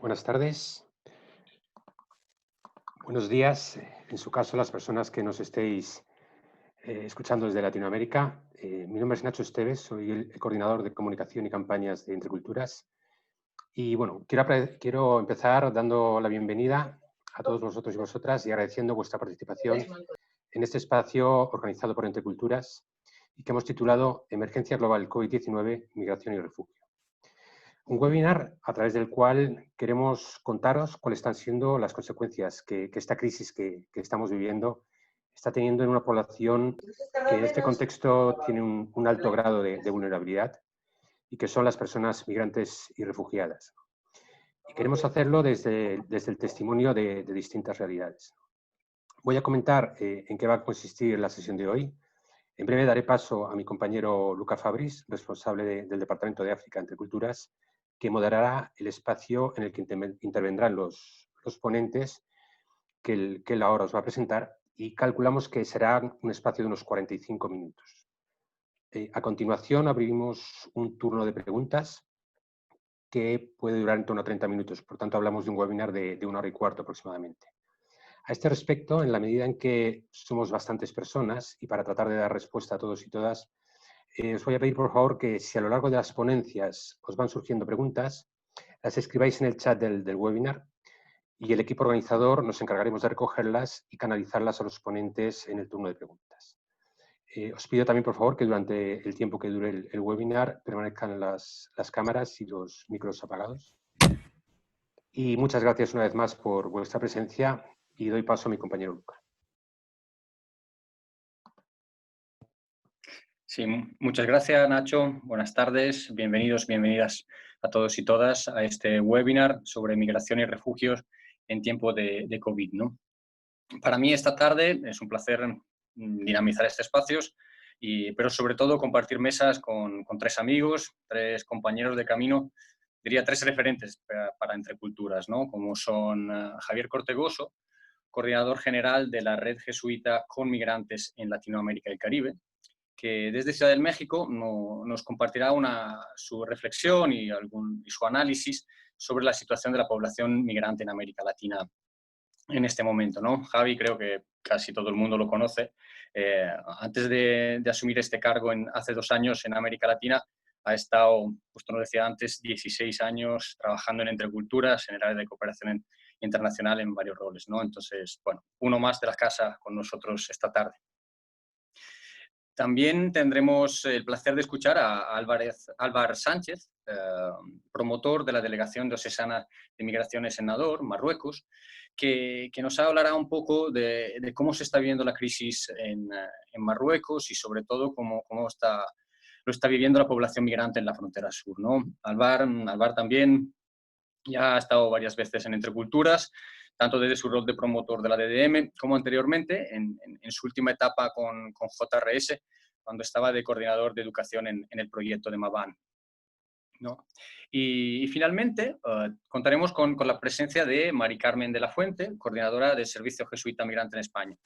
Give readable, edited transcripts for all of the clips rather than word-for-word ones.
Buenas tardes, buenos días. En su caso, las personas que nos estéis escuchando desde Latinoamérica. Mi nombre es Nacho Esteves, soy el coordinador de comunicación y campañas de Entre Culturas. Y bueno, quiero empezar dando la bienvenida a todos vosotros y vosotras y agradeciendo vuestra participación en este espacio organizado por Entre Culturas y que hemos titulado Emergencia Global COVID-19, Migración y Refugio. Un webinar a través del cual queremos contaros cuáles están siendo las consecuencias que esta crisis que estamos viviendo está teniendo en una población que en este contexto tiene un alto grado de vulnerabilidad y que son las personas migrantes y refugiadas. Y queremos hacerlo desde el testimonio de distintas realidades. Voy a comentar en qué va a consistir la sesión de hoy. En breve daré paso a mi compañero Luca Fabris, responsable del Departamento de África Entre Culturas, que moderará el espacio en el que intervendrán los ponentes que él ahora os va a presentar, y calculamos que será un espacio de unos 45 minutos. A continuación abrimos un turno de preguntas que puede durar en torno a 30 minutos, por tanto hablamos de un webinar de 1 hora y cuarto aproximadamente. A este respecto, en la medida en que somos bastantes personas y para tratar de dar respuesta a todos y todas, os voy a pedir, por favor, que si a lo largo de las ponencias os van surgiendo preguntas, las escribáis en el chat del webinar y el equipo organizador nos encargaremos de recogerlas y canalizarlas a los ponentes en el turno de preguntas. Os pido también, por favor, que durante el tiempo que dure el webinar permanezcan las cámaras y los micros apagados. Y muchas gracias una vez más por vuestra presencia y doy paso a mi compañero Luca. Sí, muchas gracias, Nacho. Buenas tardes, bienvenidos, bienvenidas a todos y todas a este webinar sobre migración y refugios en tiempo de COVID, ¿no? Para mí esta tarde es un placer dinamizar este espacio, pero sobre todo compartir mesas con tres amigos, tres compañeros de camino, diría tres referentes para Entre Culturas, ¿no? Como son Javier Cortegoso, coordinador general de la Red Jesuita con Migrantes en Latinoamérica y el Caribe, que desde Ciudad del México nos compartirá su reflexión y su análisis sobre la situación de la población migrante en América Latina en este momento, ¿no? Javi, creo que casi todo el mundo lo conoce. Antes de asumir este cargo hace 2 años en América Latina, ha estado, justo nos decía antes, 16 años trabajando en Entre Culturas, en el área de cooperación internacional en varios roles, ¿no? Entonces, bueno, uno más de la casa con nosotros esta tarde. También tendremos el placer de escuchar a Álvar Sánchez, promotor de la Delegación Diocesana de Migraciones en Nador, Marruecos, que nos hablará un poco de cómo se está viviendo la crisis en Marruecos y sobre todo cómo lo está viviendo la población migrante en la frontera sur, ¿no? Álvar también ya ha estado varias veces en Entre Culturas, tanto desde su rol de promotor de la DDM como anteriormente en su última etapa con JRS, cuando estaba de coordinador de educación en el proyecto de Maban, ¿no? Y finalmente contaremos con la presencia de Mari Carmen de la Fuente, coordinadora del Servicio Jesuita Migrante en España.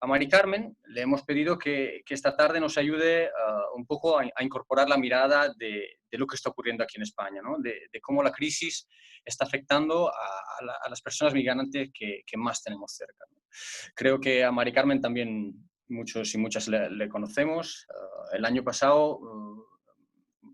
A Mari Carmen le hemos pedido que esta tarde nos ayude un poco a incorporar la mirada de lo que está ocurriendo aquí en España, ¿no? De cómo la crisis está afectando a las personas migrantes que más tenemos cerca, ¿no? Creo que a Mari Carmen también muchos y muchas le conocemos. El año pasado,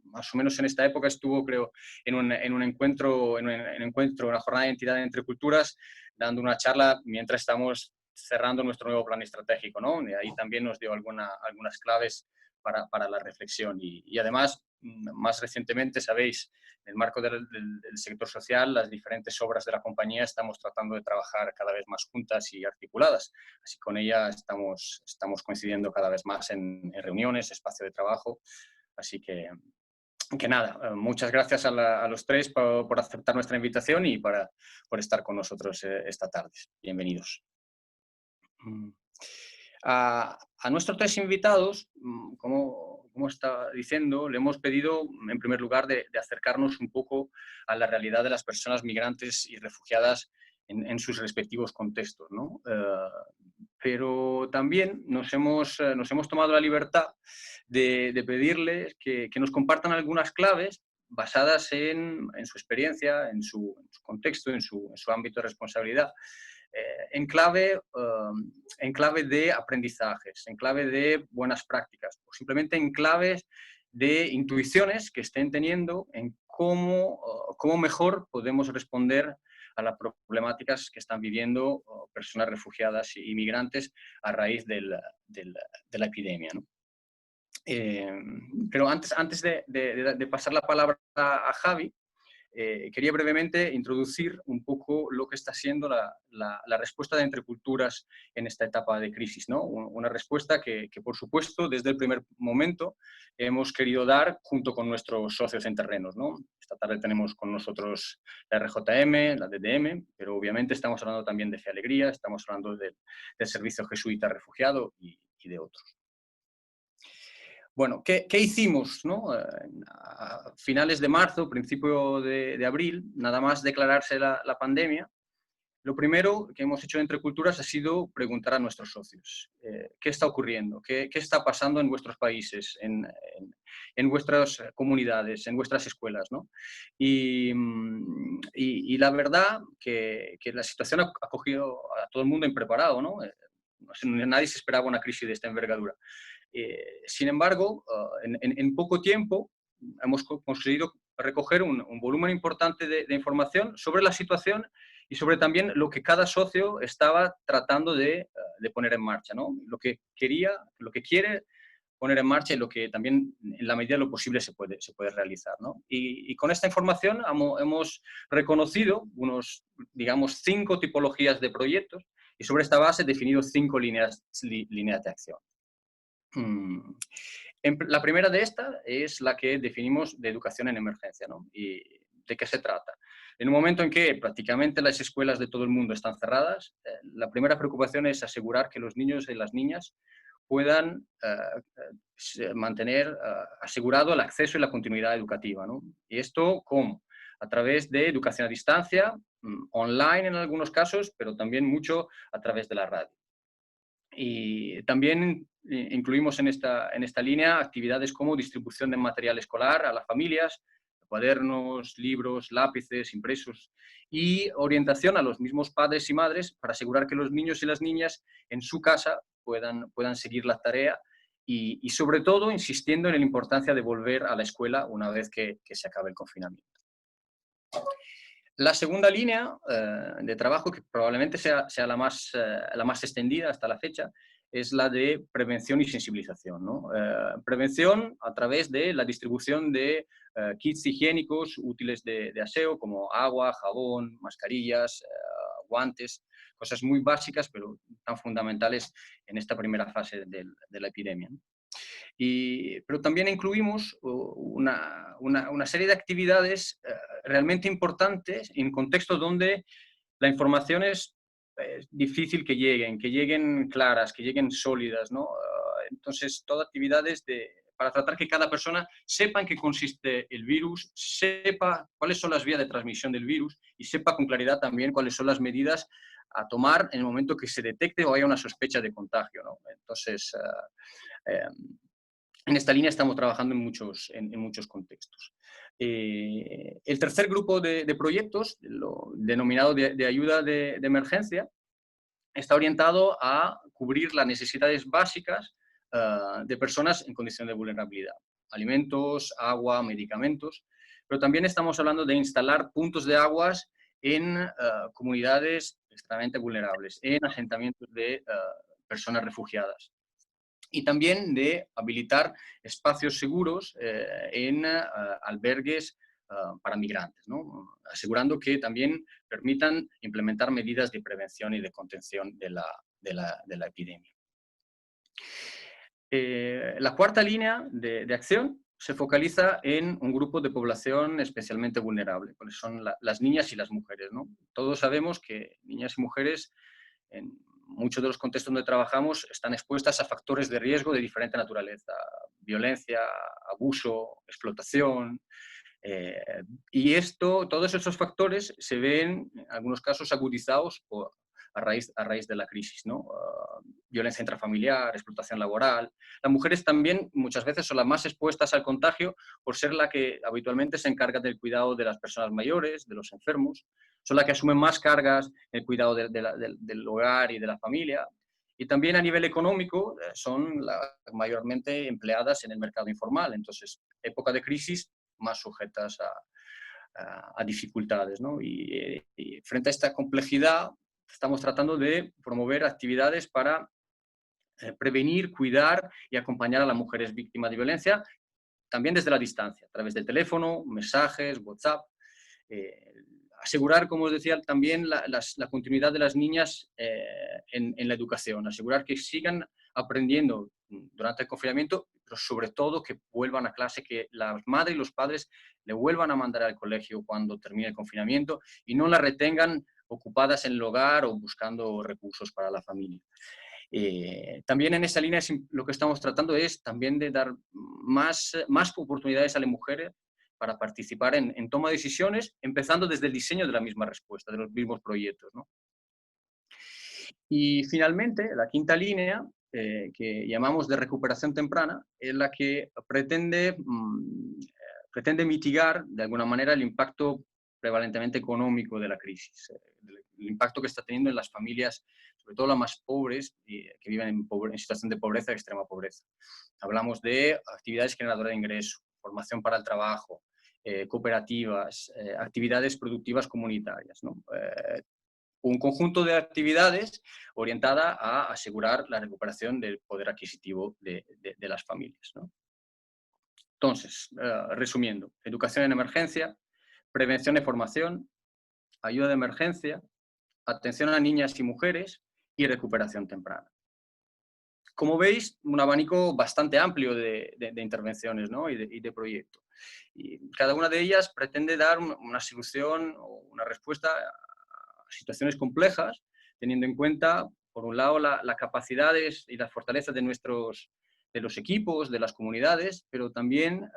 más o menos en esta época, estuvo, creo, en un encuentro, una jornada de identidad entre culturas, dando una charla mientras estamos cerrando nuestro nuevo plan estratégico, ¿no? Y ahí también nos dio algunas claves para la reflexión. Y además, más recientemente, sabéis, en el marco del sector social, las diferentes obras de la compañía estamos tratando de trabajar cada vez más juntas y articuladas. Así con ella estamos coincidiendo cada vez más en reuniones, espacio de trabajo. Así que nada, muchas gracias a los tres por aceptar nuestra invitación y por estar con nosotros esta tarde. Bienvenidos. A nuestros tres invitados, como está diciendo, le hemos pedido, en primer lugar, de acercarnos un poco a la realidad de las personas migrantes y refugiadas en sus respectivos contextos, ¿no? Pero también nos hemos tomado la libertad de pedirles que nos compartan algunas claves basadas en su experiencia, en su contexto, en su ámbito de responsabilidad, en clave de aprendizajes, en clave de buenas prácticas, o simplemente en claves de intuiciones que estén teniendo en cómo mejor podemos responder a las problemáticas que están viviendo personas refugiadas y inmigrantes a raíz de la epidemia, ¿no? Pero antes de pasar la palabra a Javi, quería brevemente introducir un poco lo que está siendo la respuesta de Entre Culturas en esta etapa de crisis, ¿no? Una respuesta que, por supuesto, desde el primer momento hemos querido dar junto con nuestros socios en terrenos, ¿no? Esta tarde tenemos con nosotros la RJM, la DDM, pero obviamente estamos hablando también de Fe Alegría, estamos hablando del Servicio Jesuita Refugiado y de otros. Bueno, ¿qué hicimos, ¿no? A finales de marzo, principio de abril, nada más declararse la pandemia, lo primero que hemos hecho Entre Culturas ha sido preguntar a nuestros socios qué está ocurriendo, qué está pasando en vuestros países, en vuestras comunidades, en vuestras escuelas, ¿no? Y la verdad que la situación ha cogido a todo el mundo impreparado, ¿no? Nadie se esperaba una crisis de esta envergadura. Sin embargo, en poco tiempo hemos conseguido recoger un volumen importante de información sobre la situación y sobre también lo que cada socio estaba tratando de poner en marcha, ¿no? Lo que quiere poner en marcha y lo que también en la medida de lo posible se puede realizar, ¿no? Y con esta información hemos reconocido unos, digamos, 5 tipologías de proyectos y sobre esta base definido 5 líneas de acción. La primera de estas es la que definimos de educación en emergencia, ¿no? ¿Y de qué se trata? En un momento en que prácticamente las escuelas de todo el mundo están cerradas, la primera preocupación es asegurar que los niños y las niñas puedan mantener asegurado el acceso y la continuidad educativa, ¿no? ¿Y esto cómo? A través de educación a distancia, online en algunos casos, pero también mucho a través de la radio. Y también incluimos en esta línea actividades como distribución de material escolar a las familias, cuadernos, libros, lápices, impresos, y orientación a los mismos padres y madres para asegurar que los niños y las niñas en su casa puedan seguir la tarea y sobre todo insistiendo en la importancia de volver a la escuela una vez que se acabe el confinamiento. La segunda línea de trabajo, que probablemente sea la más extendida hasta la fecha, es la de prevención y sensibilización, ¿no? Prevención a través de la distribución de kits higiénicos útiles de aseo, como agua, jabón, mascarillas, guantes, cosas muy básicas, pero tan fundamentales en esta primera fase de la epidemia, ¿no? Pero también incluimos una serie de actividades realmente importantes en contextos donde la información es difícil que lleguen claras, que lleguen sólidas, ¿no? Entonces, todas actividades para tratar que cada persona sepa en qué consiste el virus, sepa cuáles son las vías de transmisión del virus y sepa con claridad también cuáles son las medidas a tomar en el momento que se detecte o haya una sospecha de contagio, ¿no? Entonces, en esta línea estamos trabajando en muchos contextos. El tercer grupo de proyectos, lo denominado de ayuda de emergencia, está orientado a cubrir las necesidades básicas de personas en condición de vulnerabilidad. Alimentos, agua, medicamentos, pero también estamos hablando de instalar puntos de aguas en comunidades extremadamente vulnerables, en asentamientos de personas refugiadas. Y también de habilitar espacios seguros en albergues para migrantes, ¿no? Asegurando que también permitan implementar medidas de prevención y de contención de la epidemia. La cuarta línea de acción se focaliza en un grupo de población especialmente vulnerable, que son las niñas y las mujeres, ¿no? Todos sabemos que niñas y mujeres en muchos de los contextos donde trabajamos están expuestas a factores de riesgo de diferente naturaleza, violencia, abuso, explotación, y todos esos factores se ven en algunos casos agudizados a raíz de la crisis, ¿no? violencia intrafamiliar, explotación laboral. Las mujeres también muchas veces son las más expuestas al contagio por ser la que habitualmente se encarga del cuidado de las personas mayores, de los enfermos, son las que asumen más cargas en el cuidado del hogar y de la familia. Y también a nivel económico son las mayormente empleadas en el mercado informal. Entonces, época de crisis, más sujetas a dificultades, ¿no? Y frente a esta complejidad, estamos tratando de promover actividades para prevenir, cuidar y acompañar a las mujeres víctimas de violencia, también desde la distancia, a través del teléfono, mensajes, WhatsApp. Asegurar, como os decía, también la continuidad de las niñas en la educación, asegurar que sigan aprendiendo durante el confinamiento, pero sobre todo que vuelvan a clase, que las madres y los padres le vuelvan a mandar al colegio cuando termine el confinamiento y no las retengan ocupadas en el hogar o buscando recursos para la familia. También en esa línea lo que estamos tratando es también de dar más oportunidades a las mujeres para participar en toma de decisiones, empezando desde el diseño de la misma respuesta, de los mismos proyectos, ¿no? Y finalmente, la quinta línea, que llamamos de recuperación temprana, es la que pretende mitigar de alguna manera el impacto prevalentemente económico de la crisis, el impacto que está teniendo en las familias, sobre todo las más pobres, que viven en situación de pobreza, extrema pobreza. Hablamos de actividades generadoras de ingreso, formación para el trabajo, cooperativas, actividades productivas comunitarias, ¿no? Un conjunto de actividades orientada a asegurar la recuperación del poder adquisitivo de las familias, ¿no? Entonces, resumiendo, educación en emergencia, prevención y formación, ayuda de emergencia, atención a niñas y mujeres y recuperación temprana. Como veis, un abanico bastante amplio de intervenciones, ¿no? y de proyectos. Y cada una de ellas pretende dar una solución o una respuesta a situaciones complejas, teniendo en cuenta, por un lado, las capacidades y las fortalezas de los equipos, de las comunidades, pero también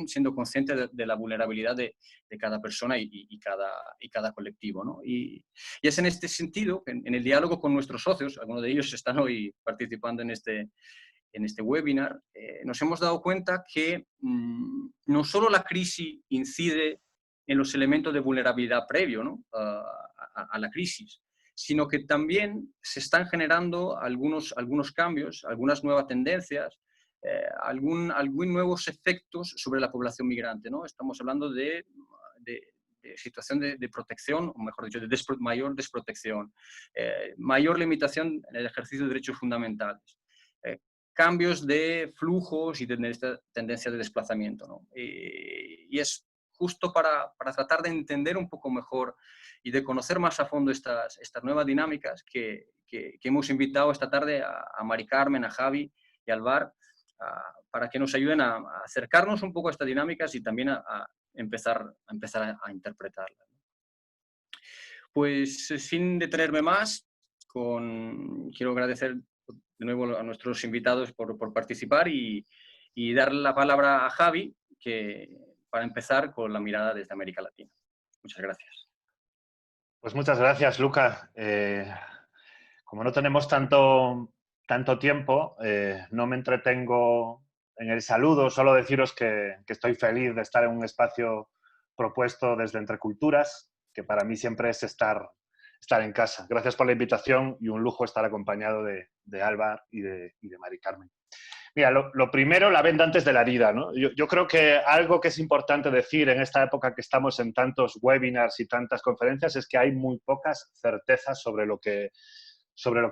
siendo consciente de la vulnerabilidad de cada persona y cada colectivo, ¿no? Y es en este sentido, en el diálogo con nuestros socios, algunos de ellos están hoy participando en este webinar, nos hemos dado cuenta que no solo la crisis incide en los elementos de vulnerabilidad previo, ¿no? a la crisis, sino que también se están generando algunos cambios, algunas nuevas tendencias, algún nuevos efectos sobre la población migrante, ¿no? Estamos hablando de situación de protección, o mejor dicho, de mayor desprotección, mayor limitación en el ejercicio de derechos fundamentales, cambios de flujos y de esta tendencia de desplazamiento, ¿no? Y es justo para tratar de entender un poco mejor y de conocer más a fondo estas nuevas dinámicas que hemos invitado esta tarde a Mari Carmen, a Javi y a Alvar, para que nos ayuden a acercarnos un poco a estas dinámicas y también a empezar a interpretarlas. Pues sin detenerme más, quiero agradecer de nuevo a nuestros invitados por participar y dar la palabra a Javi para empezar con la mirada desde América Latina. Muchas gracias. Pues muchas gracias, Luca. Como no tenemos tanto tiempo, no me entretengo en el saludo, solo deciros que estoy feliz de estar en un espacio propuesto desde Entre Culturas, que para mí siempre es estar en casa. Gracias por la invitación y un lujo estar acompañado de Álvar y de Mari Carmen. Mira, lo primero, la venda antes de la herida, ¿no? Yo creo que algo que es importante decir en esta época que estamos en tantos webinars y tantas conferencias es que hay muy pocas certezas sobre lo que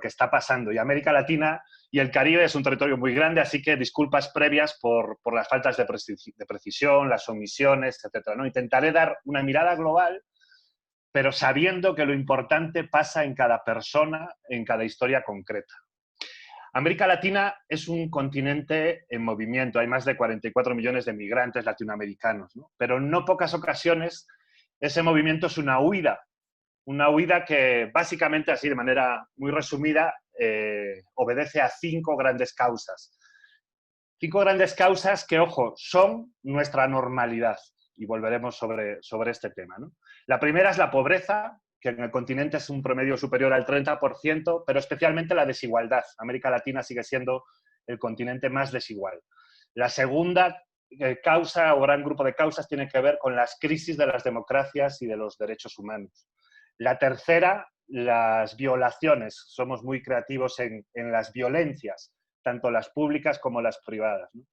está pasando. Y América Latina y el Caribe es un territorio muy grande, así que disculpas previas por las faltas de precisión, las omisiones, etcétera, ¿no? Intentaré dar una mirada global, pero sabiendo que lo importante pasa en cada persona, en cada historia concreta. América Latina es un continente en movimiento. Hay más de 44 millones de migrantes latinoamericanos, ¿no? Pero en no pocas ocasiones ese movimiento es una huida que básicamente, así de manera muy resumida, obedece a 5 grandes causas. 5 grandes causas que, ojo, son nuestra normalidad. Y volveremos sobre este tema, ¿no? La primera es la pobreza, que en el continente es un promedio superior al 30%, pero especialmente la desigualdad. América Latina sigue siendo el continente más desigual. La segunda causa o gran grupo de causas tiene que ver con las crisis de las democracias y de los derechos humanos. La tercera, las violaciones. Somos muy creativos en las violencias, tanto las públicas como las privadas, ¿no?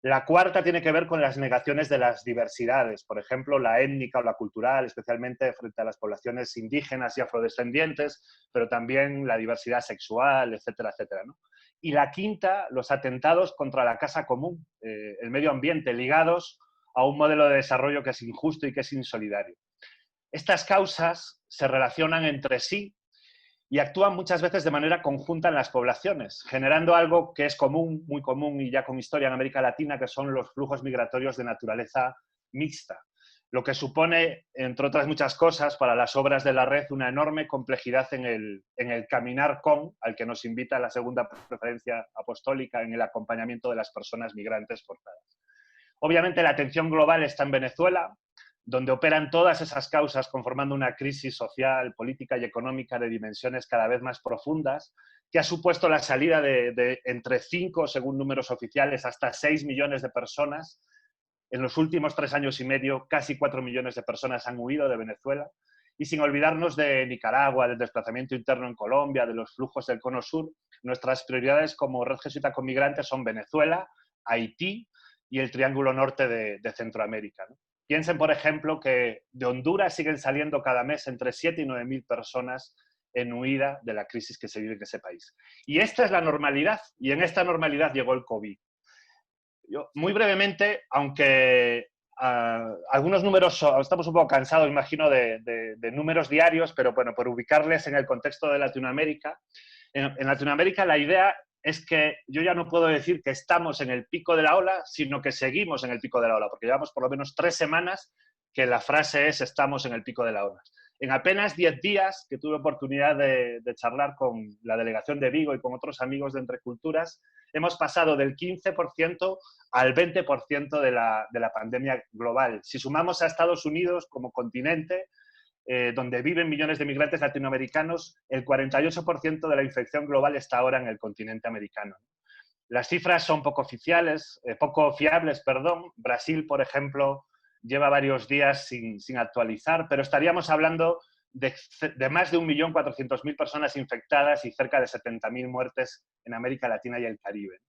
La cuarta tiene que ver con las negaciones de las diversidades, por ejemplo, la étnica o la cultural, especialmente frente a las poblaciones indígenas y afrodescendientes, pero también la diversidad sexual, etcétera, etcétera, ¿no? Y la quinta, los atentados contra la casa común, el medio ambiente, ligados a un modelo de desarrollo que es injusto y que es insolidario. Estas causas se relacionan entre sí y actúan muchas veces de manera conjunta en las poblaciones, generando algo que es común, muy común y ya con historia en América Latina, que son los flujos migratorios de naturaleza mixta, lo que supone, entre otras muchas cosas, para las obras de la red una enorme complejidad en el caminar con, al que nos invita la segunda preferencia apostólica, en el acompañamiento de las personas migrantes forzadas. Obviamente la atención global está en Venezuela, donde operan todas esas causas conformando una crisis social, política y económica de dimensiones cada vez más profundas, que ha supuesto la salida de entre 5, según números oficiales, hasta 6 millones de personas. En los últimos 3 años y medio, casi 4 millones de personas han huido de Venezuela. Y sin olvidarnos de Nicaragua, del desplazamiento interno en Colombia, de los flujos del Cono Sur, nuestras prioridades como Red Jesuita con Migrantes son Venezuela, Haití y el Triángulo Norte de Centroamérica, ¿no? Piensen, por ejemplo, que de Honduras siguen saliendo cada mes entre 7 y 9.000 personas en huida de la crisis que se vive en ese país. Y esta es la normalidad, y en esta normalidad llegó el COVID. Yo, muy brevemente, aunque algunos números, estamos un poco cansados, imagino, de números diarios, pero bueno, por ubicarles en el contexto de Latinoamérica. En Latinoamérica la idea es que yo ya no puedo decir que estamos en el pico de la ola, sino que seguimos en el pico de la ola, porque llevamos por lo menos 3 semanas que la frase es estamos en el pico de la ola. En apenas 10 días que tuve oportunidad de charlar con la delegación de Vigo y con otros amigos de Entre Culturas, hemos pasado del 15% al 20% de la pandemia global. Si sumamos a Estados Unidos como continente, donde viven millones de migrantes latinoamericanos, el 48% de la infección global está ahora en el continente americano. Las cifras son poco fiables. Brasil, por ejemplo, lleva varios días sin actualizar, pero estaríamos hablando de más de 1.400.000 personas infectadas y cerca de 70.000 muertes en América Latina y el Caribe.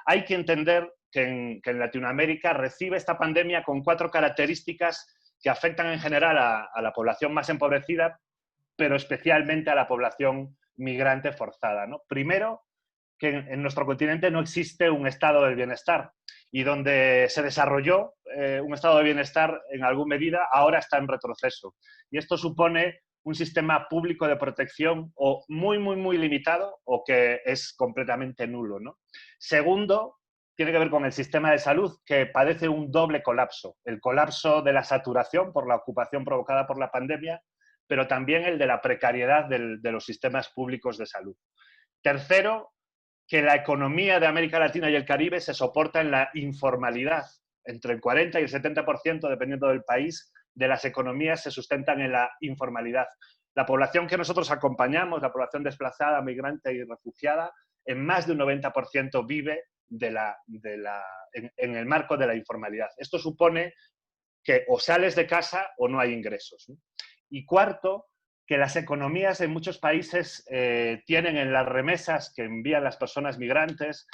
Hay que entender que en Latinoamérica recibe esta pandemia con 4 características que afectan en general a la población más empobrecida, pero especialmente a la población migrante forzada, ¿no? Primero, que en nuestro continente no existe un estado del bienestar y donde se desarrolló un estado de bienestar en alguna medida, ahora está en retroceso. Y esto supone un sistema público de protección o muy, muy, muy limitado o que es completamente nulo, ¿no? Segundo, tiene que ver con el sistema de salud, que padece un doble colapso. El colapso de la saturación por la ocupación provocada por la pandemia, pero también el de la precariedad de los sistemas públicos de salud. Tercero, que la economía de América Latina y el Caribe se soporta en la informalidad. Entre el 40 y el 70%, dependiendo del país, de las economías se sustentan en la informalidad. La población que nosotros acompañamos, la población desplazada, migrante y refugiada, en más de un 90% vive en el marco de la informalidad. Esto supone que o sales de casa o no hay ingresos, ¿no? Y cuarto, que las economías en muchos países tienen en las remesas que envían las personas migrantes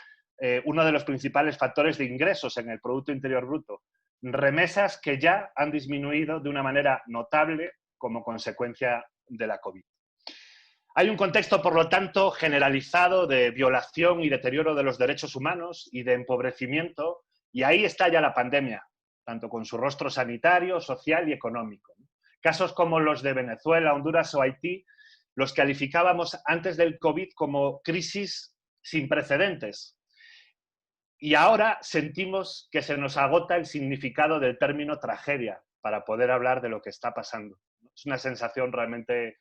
uno de los principales factores de ingresos en el Producto Interior Bruto. Remesas que ya han disminuido de una manera notable como consecuencia de la COVID. Hay un contexto, por lo tanto, generalizado de violación y deterioro de los derechos humanos y de empobrecimiento, y ahí está ya la pandemia, tanto con su rostro sanitario, social y económico. Casos como los de Venezuela, Honduras o Haití los calificábamos antes del COVID como crisis sin precedentes. Y ahora sentimos que se nos agota el significado del término tragedia para poder hablar de lo que está pasando. Es una sensación realmente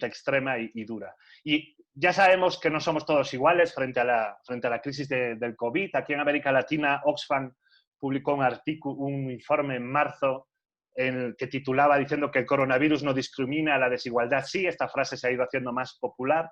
extrema y dura. Y ya sabemos que no somos todos iguales frente a la crisis del COVID. Aquí en América Latina, Oxfam publicó un informe en marzo que titulaba diciendo que el coronavirus no discrimina, la desigualdad sí. Esta frase se ha ido haciendo más popular.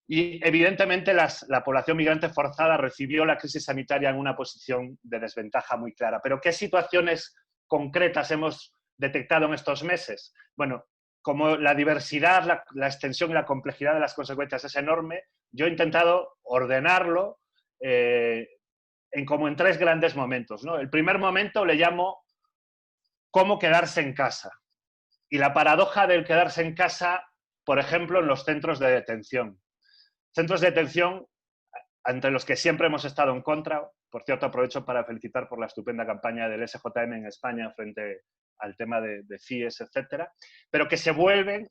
Y evidentemente la población migrante forzada recibió la crisis sanitaria en una posición de desventaja muy clara. Pero ¿qué situaciones concretas hemos detectado en estos meses? Bueno, como la diversidad, la extensión y la complejidad de las consecuencias es enorme, yo he intentado ordenarlo como en 3 grandes momentos, ¿no? El primer momento le llamo cómo quedarse en casa. Y la paradoja del quedarse en casa, por ejemplo, en los centros de detención. Centros de detención ante los que siempre hemos estado en contra. Por cierto, aprovecho para felicitar por la estupenda campaña del SJM en España frente al tema de CIES, etcétera, pero que se vuelven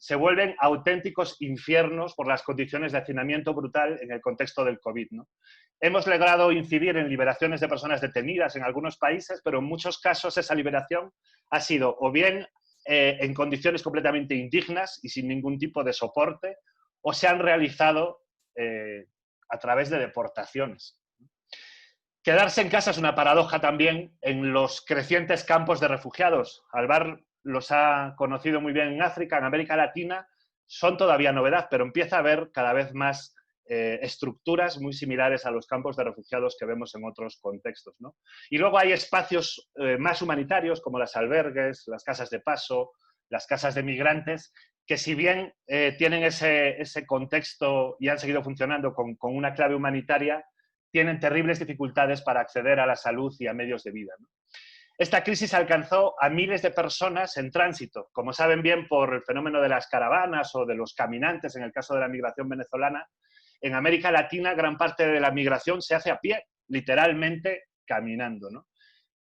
auténticos infiernos por las condiciones de hacinamiento brutal en el contexto del COVID, ¿no? Hemos logrado incidir en liberaciones de personas detenidas en algunos países, pero en muchos casos esa liberación ha sido o bien en condiciones completamente indignas y sin ningún tipo de soporte, o se han realizado a través de deportaciones. Quedarse en casa es una paradoja también en los crecientes campos de refugiados. Alvar los ha conocido muy bien en África, en América Latina, son todavía novedad, pero empieza a haber cada vez más estructuras muy similares a los campos de refugiados que vemos en otros contextos, ¿no? Y luego hay espacios más humanitarios, como las albergues, las casas de paso, las casas de migrantes, que si bien tienen ese contexto y han seguido funcionando con una clave humanitaria, tienen terribles dificultades para acceder a la salud y a medios de vida, ¿no? Esta crisis alcanzó a miles de personas en tránsito, como saben bien por el fenómeno de las caravanas o de los caminantes, en el caso de la migración venezolana. En América Latina gran parte de la migración se hace a pie, literalmente caminando, ¿no?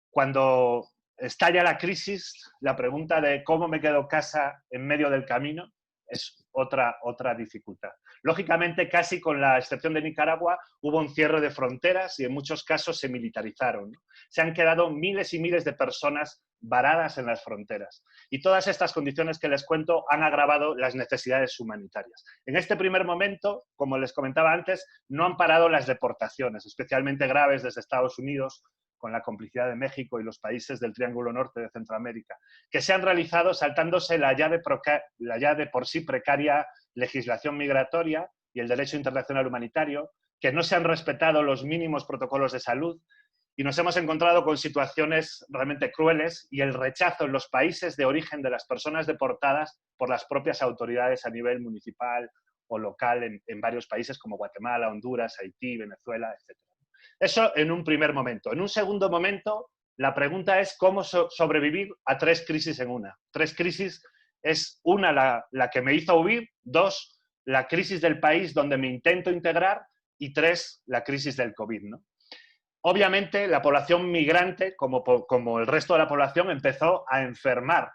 Cuando estalla la crisis, la pregunta de cómo me quedo casa en medio del camino es otra dificultad. Lógicamente, casi con la excepción de Nicaragua, hubo un cierre de fronteras y en muchos casos se militarizaron, ¿no? Se han quedado miles y miles de personas varadas en las fronteras. Y todas estas condiciones que les cuento han agravado las necesidades humanitarias. En este primer momento, como les comentaba antes, no han parado las deportaciones, especialmente graves desde Estados Unidos, con la complicidad de México y los países del Triángulo Norte de Centroamérica, que se han realizado saltándose la ya de por sí precaria legislación migratoria y el derecho internacional humanitario, que no se han respetado los mínimos protocolos de salud, y nos hemos encontrado con situaciones realmente crueles y el rechazo en los países de origen de las personas deportadas por las propias autoridades a nivel municipal o local en varios países como Guatemala, Honduras, Haití, Venezuela, etc. Eso en un primer momento. En un segundo momento, la pregunta es cómo sobrevivir a 3 crisis en una. 3 crisis es una, la que me hizo huir; 2, la crisis del país donde me intento integrar; y 3, la crisis del COVID, ¿no? Obviamente, la población migrante, como el resto de la población, empezó a enfermar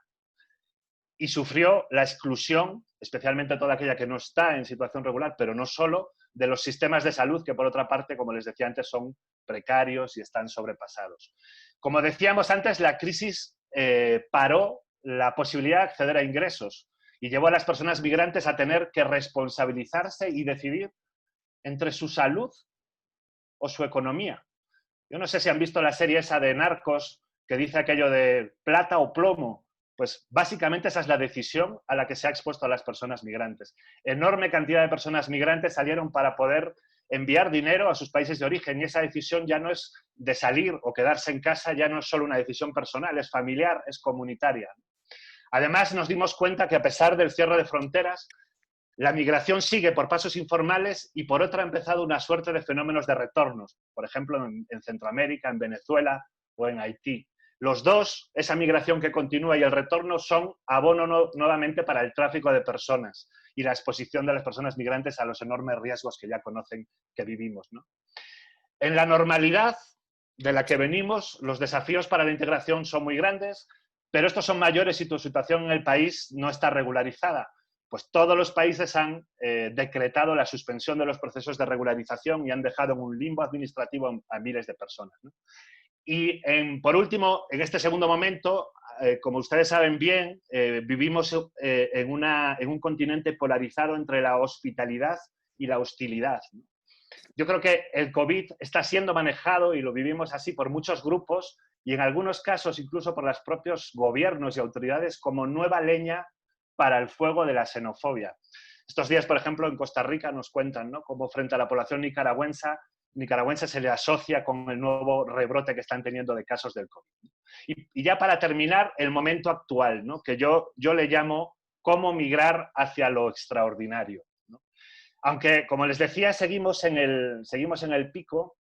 y sufrió la exclusión, especialmente toda aquella que no está en situación regular, pero no solo, de los sistemas de salud, que por otra parte, como les decía antes, son precarios y están sobrepasados. Como decíamos antes, la crisis paró la posibilidad de acceder a ingresos y llevó a las personas migrantes a tener que responsabilizarse y decidir entre su salud o su economía. Yo no sé si han visto la serie esa de Narcos que dice aquello de plata o plomo. Pues básicamente esa es la decisión a la que se ha expuesto a las personas migrantes. Enorme cantidad de personas migrantes salieron para poder enviar dinero a sus países de origen y esa decisión ya no es de salir o quedarse en casa, ya no es solo una decisión personal, es familiar, es comunitaria. Además, nos dimos cuenta que a pesar del cierre de fronteras, la migración sigue por pasos informales y por otra ha empezado una suerte de fenómenos de retornos, por ejemplo en Centroamérica, en Venezuela o en Haití. Los dos, esa migración que continúa y el retorno, son abono nuevamente para el tráfico de personas y la exposición de las personas migrantes a los enormes riesgos que ya conocen que vivimos, ¿no? En la normalidad de la que venimos, los desafíos para la integración son muy grandes, pero estos son mayores si tu situación en el país no está regularizada. Pues todos los países han decretado la suspensión de los procesos de regularización y han dejado en un limbo administrativo a miles de personas, ¿no? Y por último, en este segundo momento, como ustedes saben bien, vivimos en un continente polarizado entre la hospitalidad y la hostilidad, ¿no? Yo creo que el COVID está siendo manejado, y lo vivimos así, por muchos grupos y en algunos casos incluso por los propios gobiernos y autoridades como nueva leña para el fuego de la xenofobia. Estos días, por ejemplo, en Costa Rica nos cuentan, ¿no?, cómo frente a la población nicaragüense se le asocia con el nuevo rebrote que están teniendo de casos del COVID. Y ya para terminar, el momento actual, ¿no?, que yo le llamo cómo migrar hacia lo extraordinario, ¿no? Aunque, como les decía, seguimos en el pico,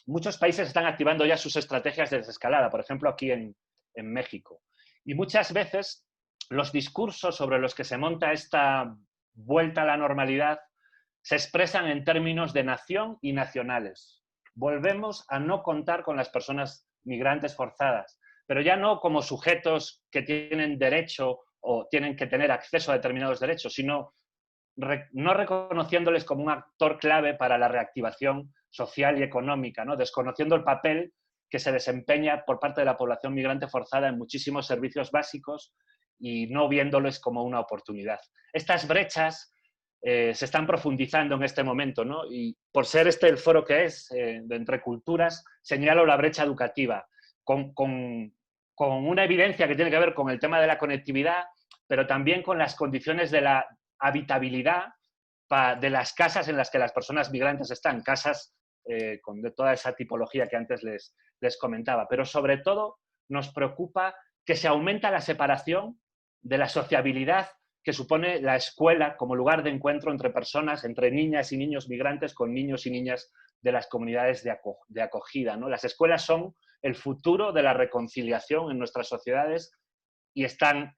muchos países están activando ya sus estrategias de desescalada, por ejemplo, aquí en México. Y muchas veces los discursos sobre los que se monta esta vuelta a la normalidad se expresan en términos de nación y nacionales. Volvemos a no contar con las personas migrantes forzadas, pero ya no como sujetos que tienen derecho o tienen que tener acceso a determinados derechos, sino no reconociéndoles como un actor clave para la reactivación social y económica, ¿no?, desconociendo el papel que se desempeña por parte de la población migrante forzada en muchísimos servicios básicos y no viéndoles como una oportunidad. Estas brechas se están profundizando en este momento, ¿no? Y por ser este el foro que es, de Entre Culturas, señalo la brecha educativa, con una evidencia que tiene que ver con el tema de la conectividad, pero también con las condiciones de la habitabilidad de las casas en las que las personas migrantes están, casas con toda esa tipología que antes les comentaba. Pero sobre todo nos preocupa que se aumenta la separación de la sociabilidad que supone la escuela como lugar de encuentro entre personas, entre niñas y niños migrantes con niños y niñas de las comunidades de acogida, ¿no? Las escuelas son el futuro de la reconciliación en nuestras sociedades y están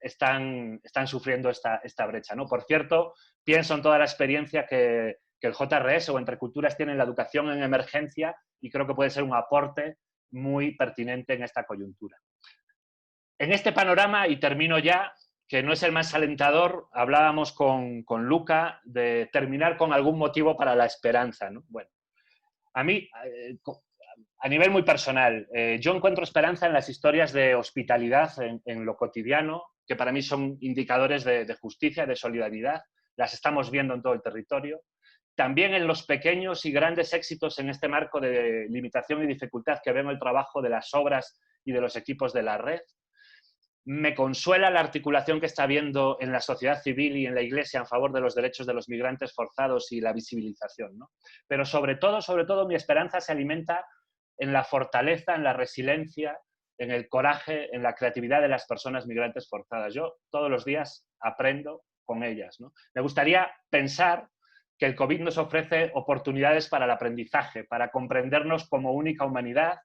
sufriendo esta brecha, ¿no? Por cierto, pienso en toda la experiencia que el JRS o Entre Culturas tiene en la educación en emergencia y creo que puede ser un aporte muy pertinente en esta coyuntura. En este panorama, y termino ya, que no es el más alentador, hablábamos con Luca de terminar con algún motivo para la esperanza, ¿no? Bueno, a mí, a nivel muy personal, yo encuentro esperanza en las historias de hospitalidad en lo cotidiano, que para mí son indicadores de justicia, de solidaridad. Las estamos viendo en todo el territorio. También en los pequeños y grandes éxitos en este marco de limitación y dificultad que vemos el trabajo de las obras y de los equipos de la red. Me consuela la articulación que está habiendo en la sociedad civil y en la Iglesia en favor de los derechos de los migrantes forzados y la visibilización, ¿no? Pero sobre todo, mi esperanza se alimenta en la fortaleza, en la resiliencia, en el coraje, en la creatividad de las personas migrantes forzadas. Yo todos los días aprendo con ellas, ¿no? Me gustaría pensar que el COVID nos ofrece oportunidades para el aprendizaje, para comprendernos como única humanidad,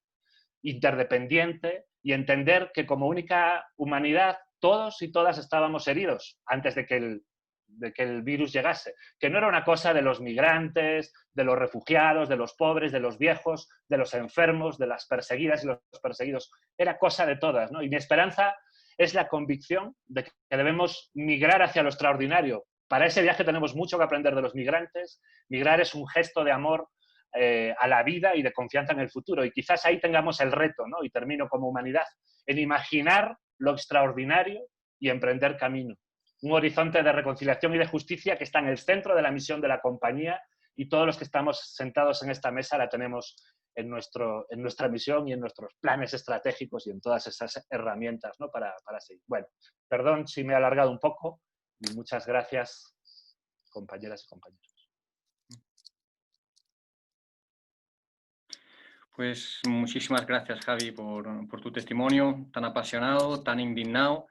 interdependiente, y entender que como única humanidad todos y todas estábamos heridos antes de que el virus llegase, que no era una cosa de los migrantes, de los refugiados, de los pobres, de los viejos, de los enfermos, de las perseguidas y los perseguidos, era cosa de todas, ¿no? Y mi esperanza es la convicción de que debemos migrar hacia lo extraordinario. Para ese viaje tenemos mucho que aprender de los migrantes. Migrar es un gesto de amor a la vida y de confianza en el futuro. Y quizás ahí tengamos el reto, ¿no? Y termino como humanidad, en imaginar lo extraordinario y emprender camino. Un horizonte de reconciliación y de justicia que está en el centro de la misión de la compañía, y todos los que estamos sentados en esta mesa la tenemos en nuestra misión y en nuestros planes estratégicos y en todas esas herramientas, ¿no?, para seguir. Bueno, perdón si me he alargado un poco y muchas gracias, compañeras y compañeros. Pues muchísimas gracias, Javi, por tu testimonio tan apasionado, tan indignado,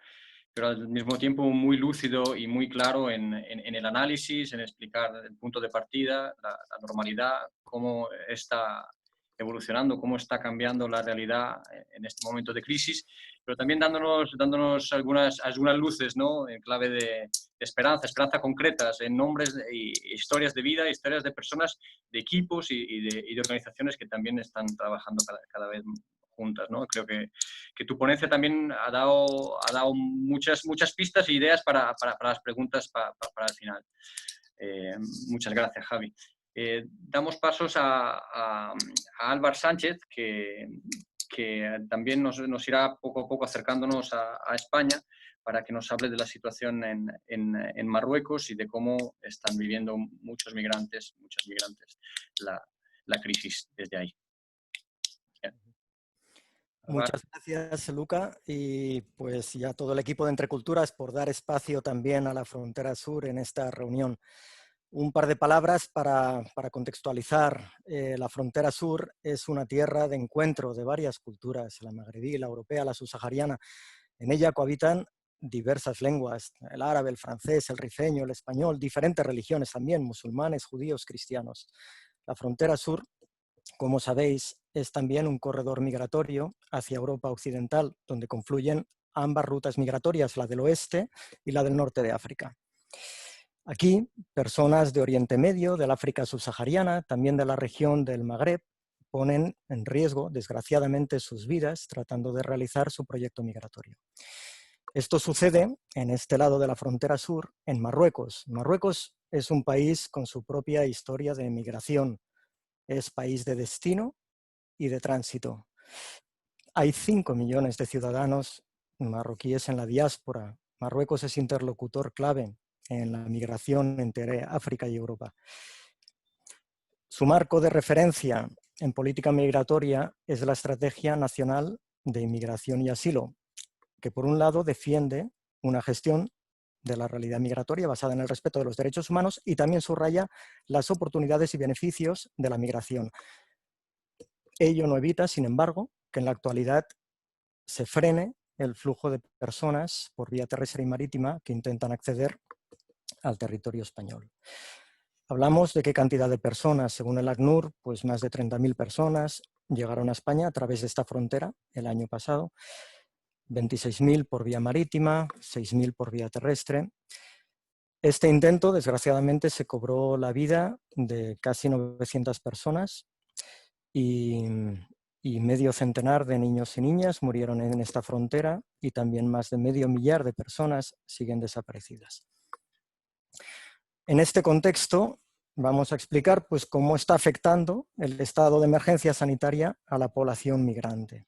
pero al mismo tiempo muy lúcido y muy claro en el análisis, en explicar el punto de partida, la normalidad, cómo está evolucionando, cómo está cambiando la realidad en este momento de crisis, pero también dándonos algunas luces, ¿no?, en clave de esperanza concretas, en nombres y historias de vida, historias de personas, de equipos y de organizaciones que también están trabajando cada vez juntas, ¿no? Creo que tu ponencia también ha dado muchas pistas e ideas para las preguntas para el final. Muchas gracias, Javi. Damos pasos a Álvar Sánchez, que también nos irá poco a poco acercándonos a España, para que nos hable de la situación en Marruecos y de cómo están viviendo muchos migrantes la crisis desde ahí. Muchas gracias, Luca, y pues ya todo el equipo de Entre Culturas por dar espacio también a la frontera sur en esta reunión. Un par de palabras para contextualizar. La frontera sur es una tierra de encuentro de varias culturas, la magrebí, la europea, la subsahariana. En ella cohabitan diversas lenguas, el árabe, el francés, el rifeño, el español, diferentes religiones también, musulmanes, judíos, cristianos. La frontera sur, como sabéis, es también un corredor migratorio hacia Europa occidental, donde confluyen ambas rutas migratorias, la del oeste y la del norte de África. Aquí, personas de Oriente Medio, del África subsahariana, también de la región del Magreb, ponen en riesgo, desgraciadamente, sus vidas tratando de realizar su proyecto migratorio. Esto sucede en este lado de la frontera sur, en Marruecos. Marruecos es un país con su propia historia de migración. Es país de destino y de tránsito. Hay 5 millones de ciudadanos marroquíes en la diáspora. Marruecos es interlocutor clave en la migración entre África y Europa. Su marco de referencia en política migratoria es la Estrategia Nacional de Inmigración y Asilo, que por un lado defiende una gestión de la realidad migratoria basada en el respeto de los derechos humanos y también subraya las oportunidades y beneficios de la migración. Ello no evita, sin embargo, que en la actualidad se frene el flujo de personas por vía terrestre y marítima que intentan acceder al territorio español. Hablamos de qué cantidad de personas, según el ACNUR, pues más de 30.000 personas llegaron a España a través de esta frontera el año pasado, 26.000 por vía marítima, 6.000 por vía terrestre. Este intento, desgraciadamente, se cobró la vida de casi 900 personas y medio centenar de niños y niñas murieron en esta frontera y también más de medio millar de personas siguen desaparecidas. En este contexto vamos a explicar pues, cómo está afectando el estado de emergencia sanitaria a la población migrante.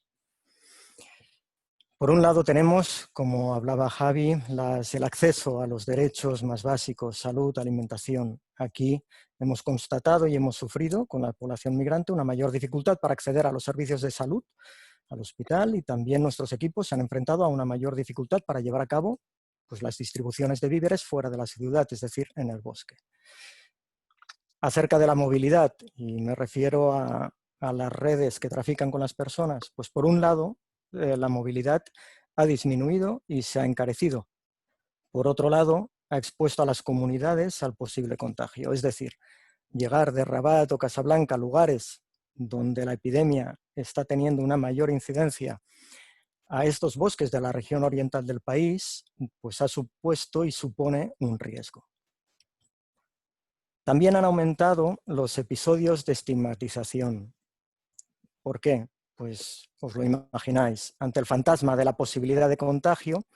Por un lado tenemos, como hablaba Javi, el acceso a los derechos más básicos, salud, alimentación. Aquí hemos constatado y hemos sufrido con la población migrante una mayor dificultad para acceder a los servicios de salud, al hospital, y también nuestros equipos se han enfrentado a una mayor dificultad para llevar a cabo pues, las distribuciones de víveres fuera de la ciudad, es decir, en el bosque. Acerca de la movilidad, y me refiero a las redes que trafican con las personas, pues por un lado, la movilidad ha disminuido y se ha encarecido. Por otro lado, ha expuesto a las comunidades al posible contagio. Es decir, llegar de Rabat o Casablanca a lugares donde la epidemia está teniendo una mayor incidencia a estos bosques de la región oriental del país, pues ha supuesto y supone un riesgo. También han aumentado los episodios de estigmatización. ¿Por qué? Pues os lo imagináis, ante el fantasma de la posibilidad de contagio,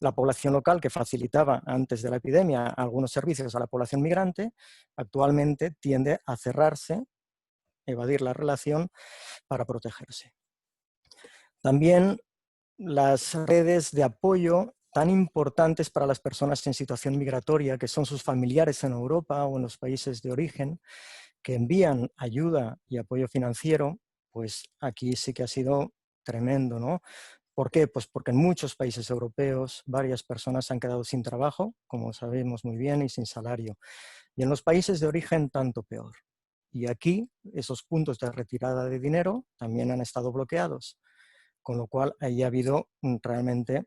la población local que facilitaba antes de la epidemia algunos servicios a la población migrante, actualmente tiende a cerrarse, evadir la relación para protegerse. También las redes de apoyo tan importantes para las personas en situación migratoria, que son sus familiares en Europa o en los países de origen, que envían ayuda y apoyo financiero, pues aquí sí que ha sido tremendo, ¿no? ¿Por qué? Pues porque en muchos países europeos varias personas se han quedado sin trabajo, como sabemos muy bien, y sin salario. Y en los países de origen tanto peor. Y aquí esos puntos de retirada de dinero también han estado bloqueados, con lo cual ahí ha habido realmente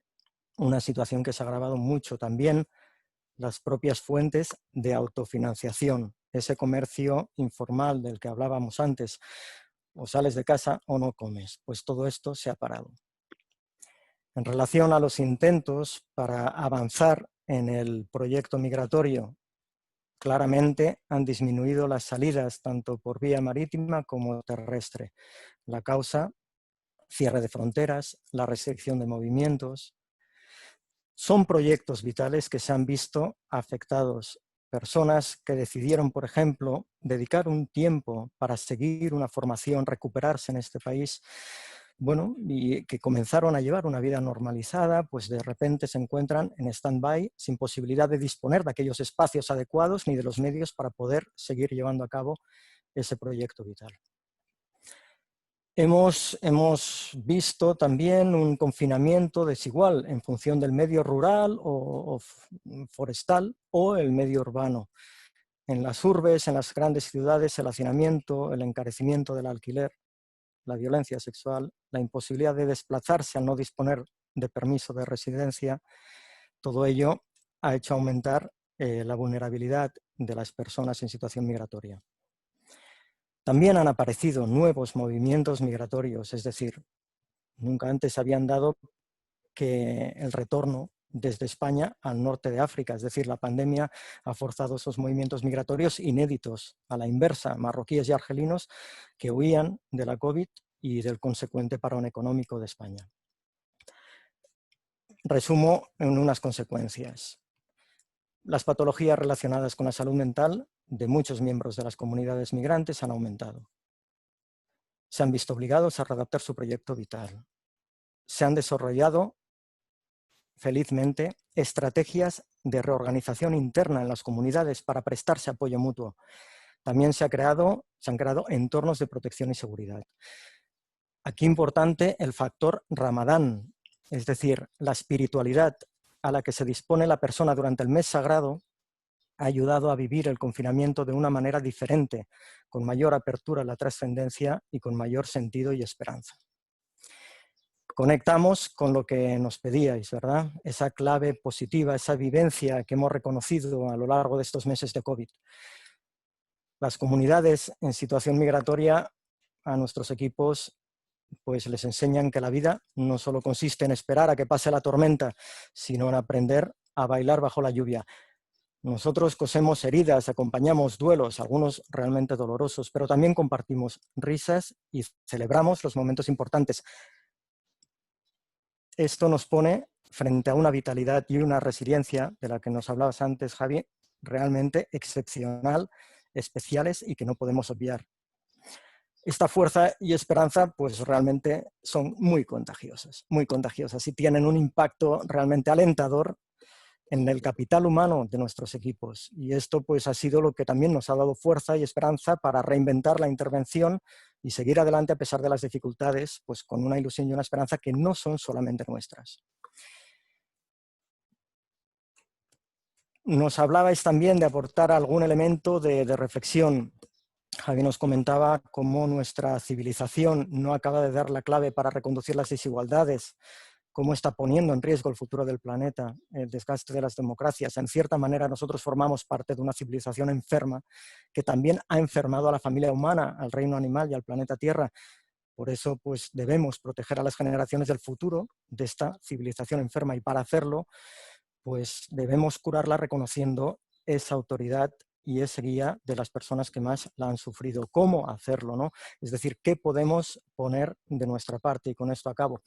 una situación que se ha agravado mucho. También las propias fuentes de autofinanciación, ese comercio informal del que hablábamos antes, o sales de casa o no comes, pues todo esto se ha parado. En relación a los intentos para avanzar en el proyecto migratorio, claramente han disminuido las salidas tanto por vía marítima como terrestre. La causa, cierre de fronteras, la restricción de movimientos. Son proyectos vitales que se han visto afectados. Personas que decidieron, por ejemplo, dedicar un tiempo para seguir una formación, recuperarse en este país, bueno, y que comenzaron a llevar una vida normalizada, pues de repente se encuentran en stand-by sin posibilidad de disponer de aquellos espacios adecuados ni de los medios para poder seguir llevando a cabo ese proyecto vital. Hemos visto también un confinamiento desigual en función del medio rural o forestal o el medio urbano. En las urbes, en las grandes ciudades, el hacinamiento, el encarecimiento del alquiler, la violencia sexual, la imposibilidad de desplazarse al no disponer de permiso de residencia, todo ello ha hecho aumentar la vulnerabilidad de las personas en situación migratoria. También han aparecido nuevos movimientos migratorios, es decir, nunca antes habían dado que el retorno desde España al norte de África, es decir, la pandemia ha forzado esos movimientos migratorios inéditos, a la inversa, marroquíes y argelinos que huían de la COVID y del consecuente parón económico de España. Resumo en unas consecuencias. Las patologías relacionadas con la salud mental de muchos miembros de las comunidades migrantes han aumentado. Se han visto obligados a readaptar su proyecto vital. Se han desarrollado, felizmente, estrategias de reorganización interna en las comunidades para prestarse apoyo mutuo. También se han creado entornos de protección y seguridad. Aquí importante el factor Ramadán, es decir, la espiritualidad a la que se dispone la persona durante el mes sagrado ha ayudado a vivir el confinamiento de una manera diferente, con mayor apertura a la trascendencia y con mayor sentido y esperanza. Conectamos con lo que nos pedíais, ¿verdad? Esa clave positiva, esa vivencia que hemos reconocido a lo largo de estos meses de COVID. Las comunidades en situación migratoria, a nuestros equipos, pues les enseñan que la vida no solo consiste en esperar a que pase la tormenta, sino en aprender a bailar bajo la lluvia. Nosotros cosemos heridas, acompañamos duelos, algunos realmente dolorosos, pero también compartimos risas y celebramos los momentos importantes. Esto nos pone frente a una vitalidad y una resiliencia de la que nos hablabas antes, Javi, realmente excepcional, especiales y que no podemos obviar. Esta fuerza y esperanza pues realmente son muy contagiosas y tienen un impacto realmente alentador en el capital humano de nuestros equipos. Y esto pues ha sido lo que también nos ha dado fuerza y esperanza para reinventar la intervención y seguir adelante a pesar de las dificultades, pues con una ilusión y una esperanza que no son solamente nuestras. Nos hablabais también de aportar algún elemento de reflexión. Javi nos comentaba cómo nuestra civilización no acaba de dar la clave para reconducir las desigualdades, cómo está poniendo en riesgo el futuro del planeta, el desgaste de las democracias. En cierta manera nosotros formamos parte de una civilización enferma que también ha enfermado a la familia humana, al reino animal y al planeta Tierra. Por eso pues, debemos proteger a las generaciones del futuro de esta civilización enferma y para hacerlo pues, debemos curarla reconociendo esa autoridad y ese guía de las personas que más la han sufrido. ¿Cómo hacerlo, no? Es decir, ¿qué podemos poner de nuestra parte? Y con esto acabo.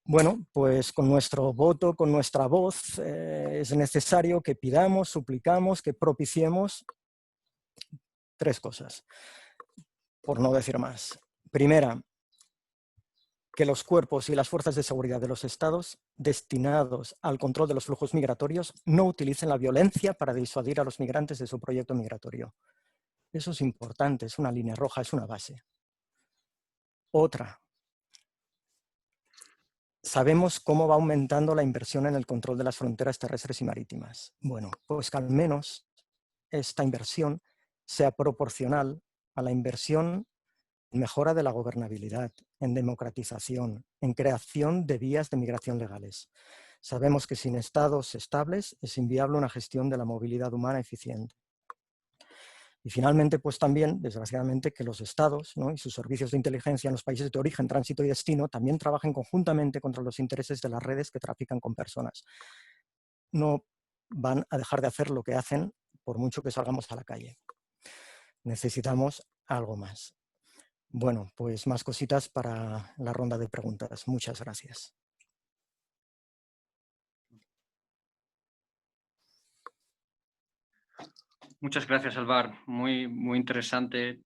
Bueno, pues con nuestro voto, con nuestra voz, es necesario que pidamos, suplicamos, que propiciemos 3 cosas, por no decir más. Primera, que los cuerpos y las fuerzas de seguridad de los estados destinados al control de los flujos migratorios no utilicen la violencia para disuadir a los migrantes de su proyecto migratorio. Eso es importante, es una línea roja, es una base. Otra, sabemos cómo va aumentando la inversión en el control de las fronteras terrestres y marítimas. Bueno, pues que al menos esta inversión sea proporcional a la inversión en mejora de la gobernabilidad, en democratización, en creación de vías de migración legales. Sabemos que sin estados estables es inviable una gestión de la movilidad humana eficiente. Y finalmente, pues también, desgraciadamente, que los estados, ¿no?, y sus servicios de inteligencia en los países de origen, tránsito y destino también trabajen conjuntamente contra los intereses de las redes que trafican con personas. No van a dejar de hacer lo que hacen por mucho que salgamos a la calle. Necesitamos algo más. Bueno, pues más cositas para la ronda de preguntas. Muchas gracias. Muchas gracias, Alvar. Muy interesante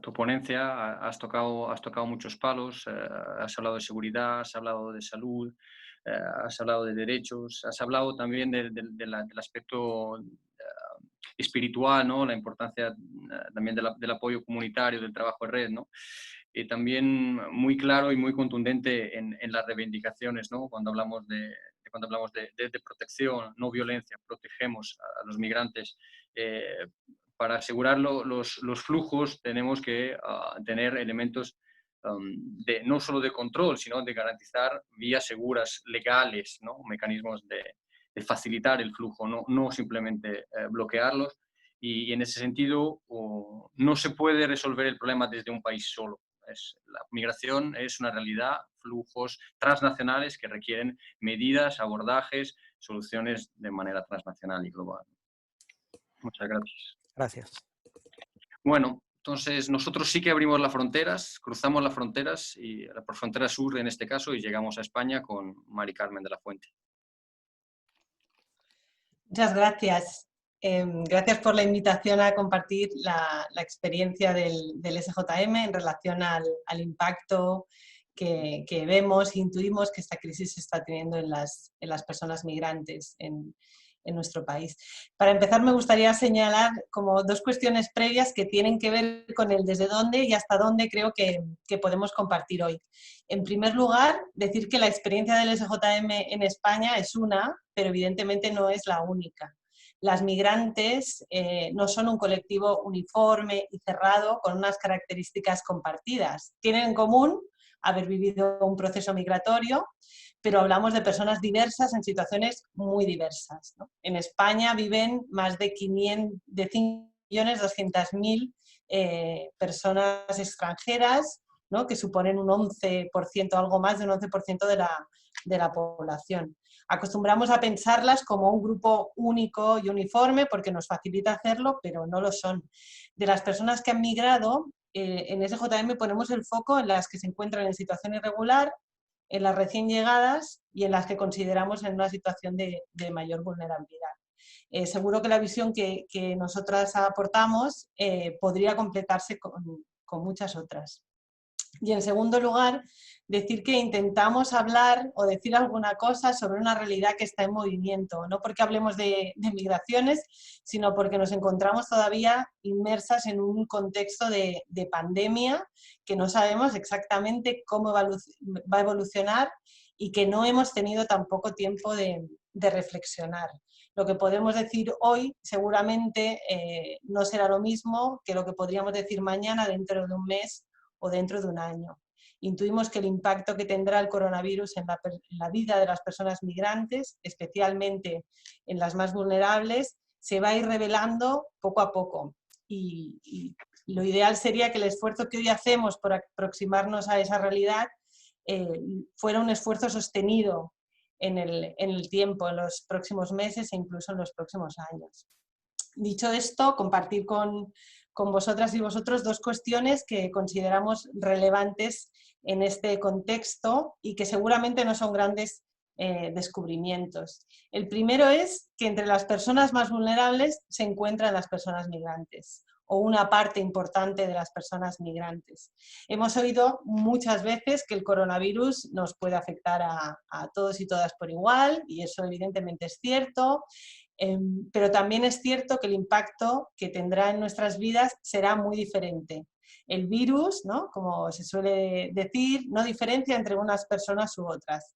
tu ponencia has tocado muchos palos, has hablado de seguridad, has hablado de salud, has hablado de derechos, has hablado también del aspecto espiritual, ¿no? La importancia también del apoyo comunitario, del trabajo en red, ¿no? Y también muy claro y muy contundente en las reivindicaciones, ¿no? Cuando hablamos de protección, no violencia, protegemos a los migrantes. Para asegurar los flujos tenemos que tener elementos no solo de control, sino de garantizar vías seguras, legales, ¿no? Mecanismos de facilitar el flujo, no simplemente bloquearlos. Y en ese sentido no se puede resolver el problema desde un país solo. La migración es una realidad, flujos transnacionales que requieren medidas, abordajes, soluciones de manera transnacional y global. Muchas gracias. Gracias. Bueno, entonces nosotros sí que abrimos las fronteras, cruzamos las fronteras, y por frontera sur en este caso, y llegamos a España con Mari Carmen de la Fuente. Muchas gracias. Gracias por la invitación a compartir la experiencia del SJM en relación al impacto que vemos e intuimos que esta crisis está teniendo en las personas migrantes en nuestro país. Para empezar, me gustaría señalar como dos cuestiones previas que tienen que ver con el desde dónde y hasta dónde creo que podemos compartir hoy. En primer lugar, decir que la experiencia del SJM en España es una, pero evidentemente no es la única. Las migrantes no son un colectivo uniforme y cerrado con unas características compartidas. Tienen en común haber vivido un proceso migratorio, pero hablamos de personas diversas en situaciones muy diversas, ¿no? En España viven más de 5.200.000 personas extranjeras, ¿no? Que suponen un 11%, algo más de un 11% de la población. Acostumbramos a pensarlas como un grupo único y uniforme porque nos facilita hacerlo, pero no lo son. De las personas que han migrado, en SJM ponemos el foco en las que se encuentran en situación irregular, en las recién llegadas y en las que consideramos en una situación de mayor vulnerabilidad. Seguro que la visión que nosotras aportamos podría completarse con muchas otras. Y en segundo lugar, decir que intentamos hablar o decir alguna cosa sobre una realidad que está en movimiento, no porque hablemos de migraciones, sino porque nos encontramos todavía inmersas en un contexto de pandemia que no sabemos exactamente cómo va a evolucionar y que no hemos tenido tampoco tiempo de reflexionar. Lo que podemos decir hoy seguramente no será lo mismo que lo que podríamos decir mañana, dentro de un mes o dentro de un año. Intuimos que el impacto que tendrá el coronavirus en la vida de las personas migrantes, especialmente en las más vulnerables, se va a ir revelando poco a poco. Y lo ideal sería que el esfuerzo que hoy hacemos por aproximarnos a esa realidad fuera un esfuerzo sostenido en el tiempo, en los próximos meses e incluso en los próximos años. Dicho esto, compartir con vosotras y vosotros dos cuestiones que consideramos relevantes en este contexto y que seguramente no son grandes descubrimientos. El primero es que entre las personas más vulnerables se encuentran las personas migrantes, o una parte importante de las personas migrantes. Hemos oído muchas veces que el coronavirus nos puede afectar a todos y todas por igual, y eso evidentemente es cierto. Pero también es cierto que el impacto que tendrá en nuestras vidas será muy diferente. El virus, ¿no?, como se suele decir, no diferencia entre unas personas u otras,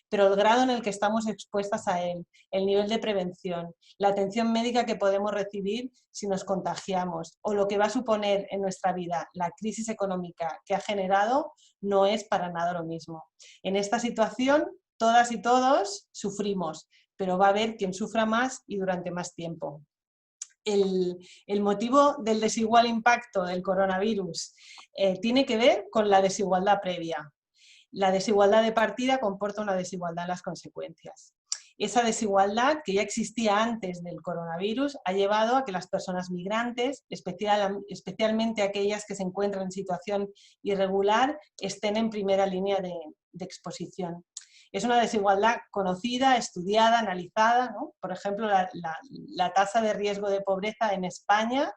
pero el grado en el que estamos expuestas a él, el nivel de prevención, la atención médica que podemos recibir si nos contagiamos o lo que va a suponer en nuestra vida la crisis económica que ha generado, no es para nada lo mismo. En esta situación, todas y todos sufrimos, pero va a haber quien sufra más y durante más tiempo. El motivo del desigual impacto del coronavirus tiene que ver con la desigualdad previa. La desigualdad de partida comporta una desigualdad en las consecuencias. Esa desigualdad, que ya existía antes del coronavirus, ha llevado a que las personas migrantes, especialmente aquellas que se encuentran en situación irregular, estén en primera línea de exposición. Es una desigualdad conocida, estudiada, analizada, ¿no? Por ejemplo, la tasa de riesgo de pobreza en España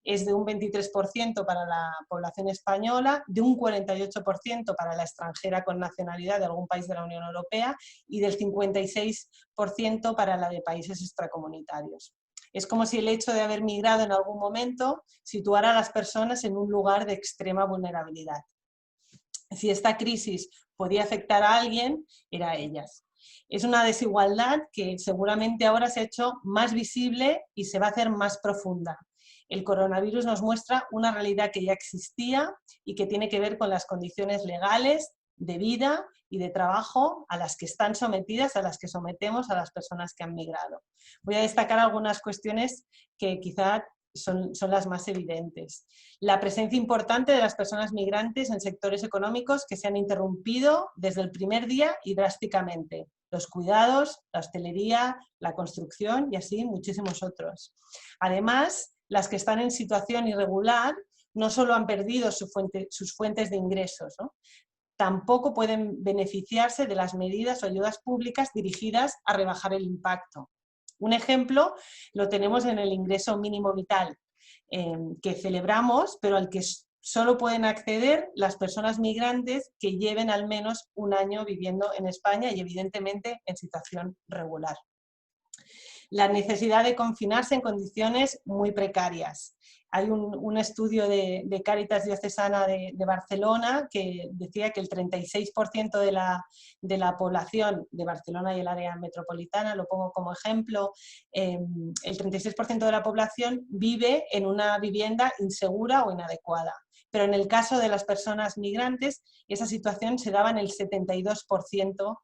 es de un 23% para la población española, de un 48% para la extranjera con nacionalidad de algún país de la Unión Europea y del 56% para la de países extracomunitarios. Es como si el hecho de haber migrado en algún momento situara a las personas en un lugar de extrema vulnerabilidad. Si esta crisis podía afectar a alguien, era a ellas. Es una desigualdad que seguramente ahora se ha hecho más visible y se va a hacer más profunda. El coronavirus nos muestra una realidad que ya existía y que tiene que ver con las condiciones legales, de vida y de trabajo a las que están sometidas, a las que sometemos a las personas que han migrado. Voy a destacar algunas cuestiones que quizá son las más evidentes. La presencia importante de las personas migrantes en sectores económicos que se han interrumpido desde el primer día y drásticamente. Los cuidados, la hostelería, la construcción y así muchísimos otros. Además, las que están en situación irregular no solo han perdido sus fuentes de ingresos, ¿no? Tampoco pueden beneficiarse de las medidas o ayudas públicas dirigidas a rebajar el impacto. Un ejemplo lo tenemos en el ingreso mínimo vital, que celebramos, pero al que solo pueden acceder las personas migrantes que lleven al menos un año viviendo en España y evidentemente en situación regular. La necesidad de confinarse en condiciones muy precarias. Hay un estudio de Cáritas Diocesana de Barcelona que decía que el 36% de la población de Barcelona y el área metropolitana, lo pongo como ejemplo, el 36% de la población vive en una vivienda insegura o inadecuada. Pero en el caso de las personas migrantes, esa situación se daba en el 72%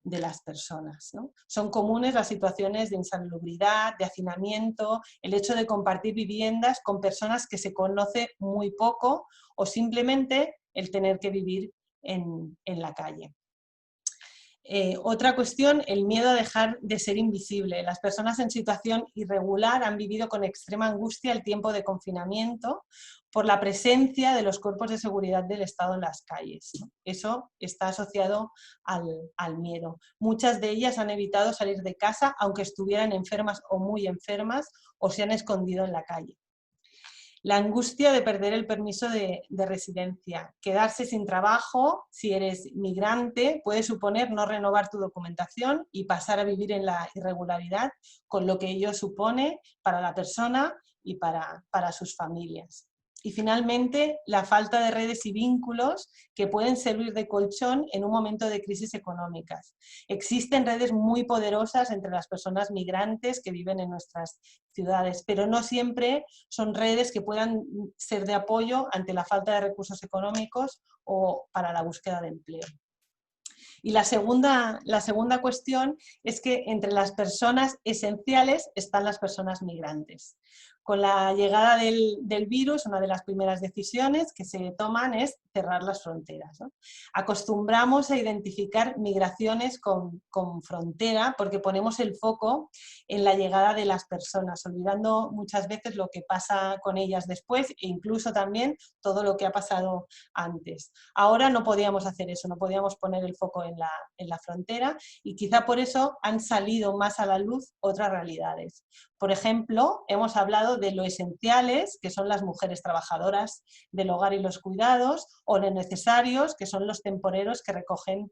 de las personas, ¿no? Son comunes las situaciones de insalubridad, de hacinamiento, el hecho de compartir viviendas con personas que se conoce muy poco o simplemente el tener que vivir en la calle. Otra cuestión, el miedo a dejar de ser invisible. Las personas en situación irregular han vivido con extrema angustia el tiempo de confinamiento por la presencia de los cuerpos de seguridad del Estado en las calles, ¿no? Eso está asociado al miedo. Muchas de ellas han evitado salir de casa aunque estuvieran enfermas o muy enfermas o se han escondido en la calle. La angustia de perder el permiso de residencia. Quedarse sin trabajo, si eres migrante, puede suponer no renovar tu documentación y pasar a vivir en la irregularidad, con lo que ello supone para la persona y para sus familias. Y finalmente, la falta de redes y vínculos que pueden servir de colchón en un momento de crisis económicas. Existen redes muy poderosas entre las personas migrantes que viven en nuestras ciudades, pero no siempre son redes que puedan ser de apoyo ante la falta de recursos económicos o para la búsqueda de empleo. Y la segunda cuestión es que entre las personas esenciales están las personas migrantes. Con la llegada del virus, una de las primeras decisiones que se toman es cerrar las fronteras, ¿no? Acostumbramos a identificar migraciones con frontera porque ponemos el foco en la llegada de las personas, olvidando muchas veces lo que pasa con ellas después e incluso también todo lo que ha pasado antes. Ahora no podíamos hacer eso, no podíamos poner el foco en la frontera y quizá por eso han salido más a la luz otras realidades. Por ejemplo, hemos hablado de lo esenciales, que son las mujeres trabajadoras del hogar y los cuidados, o lo necesarios, que son los temporeros que recogen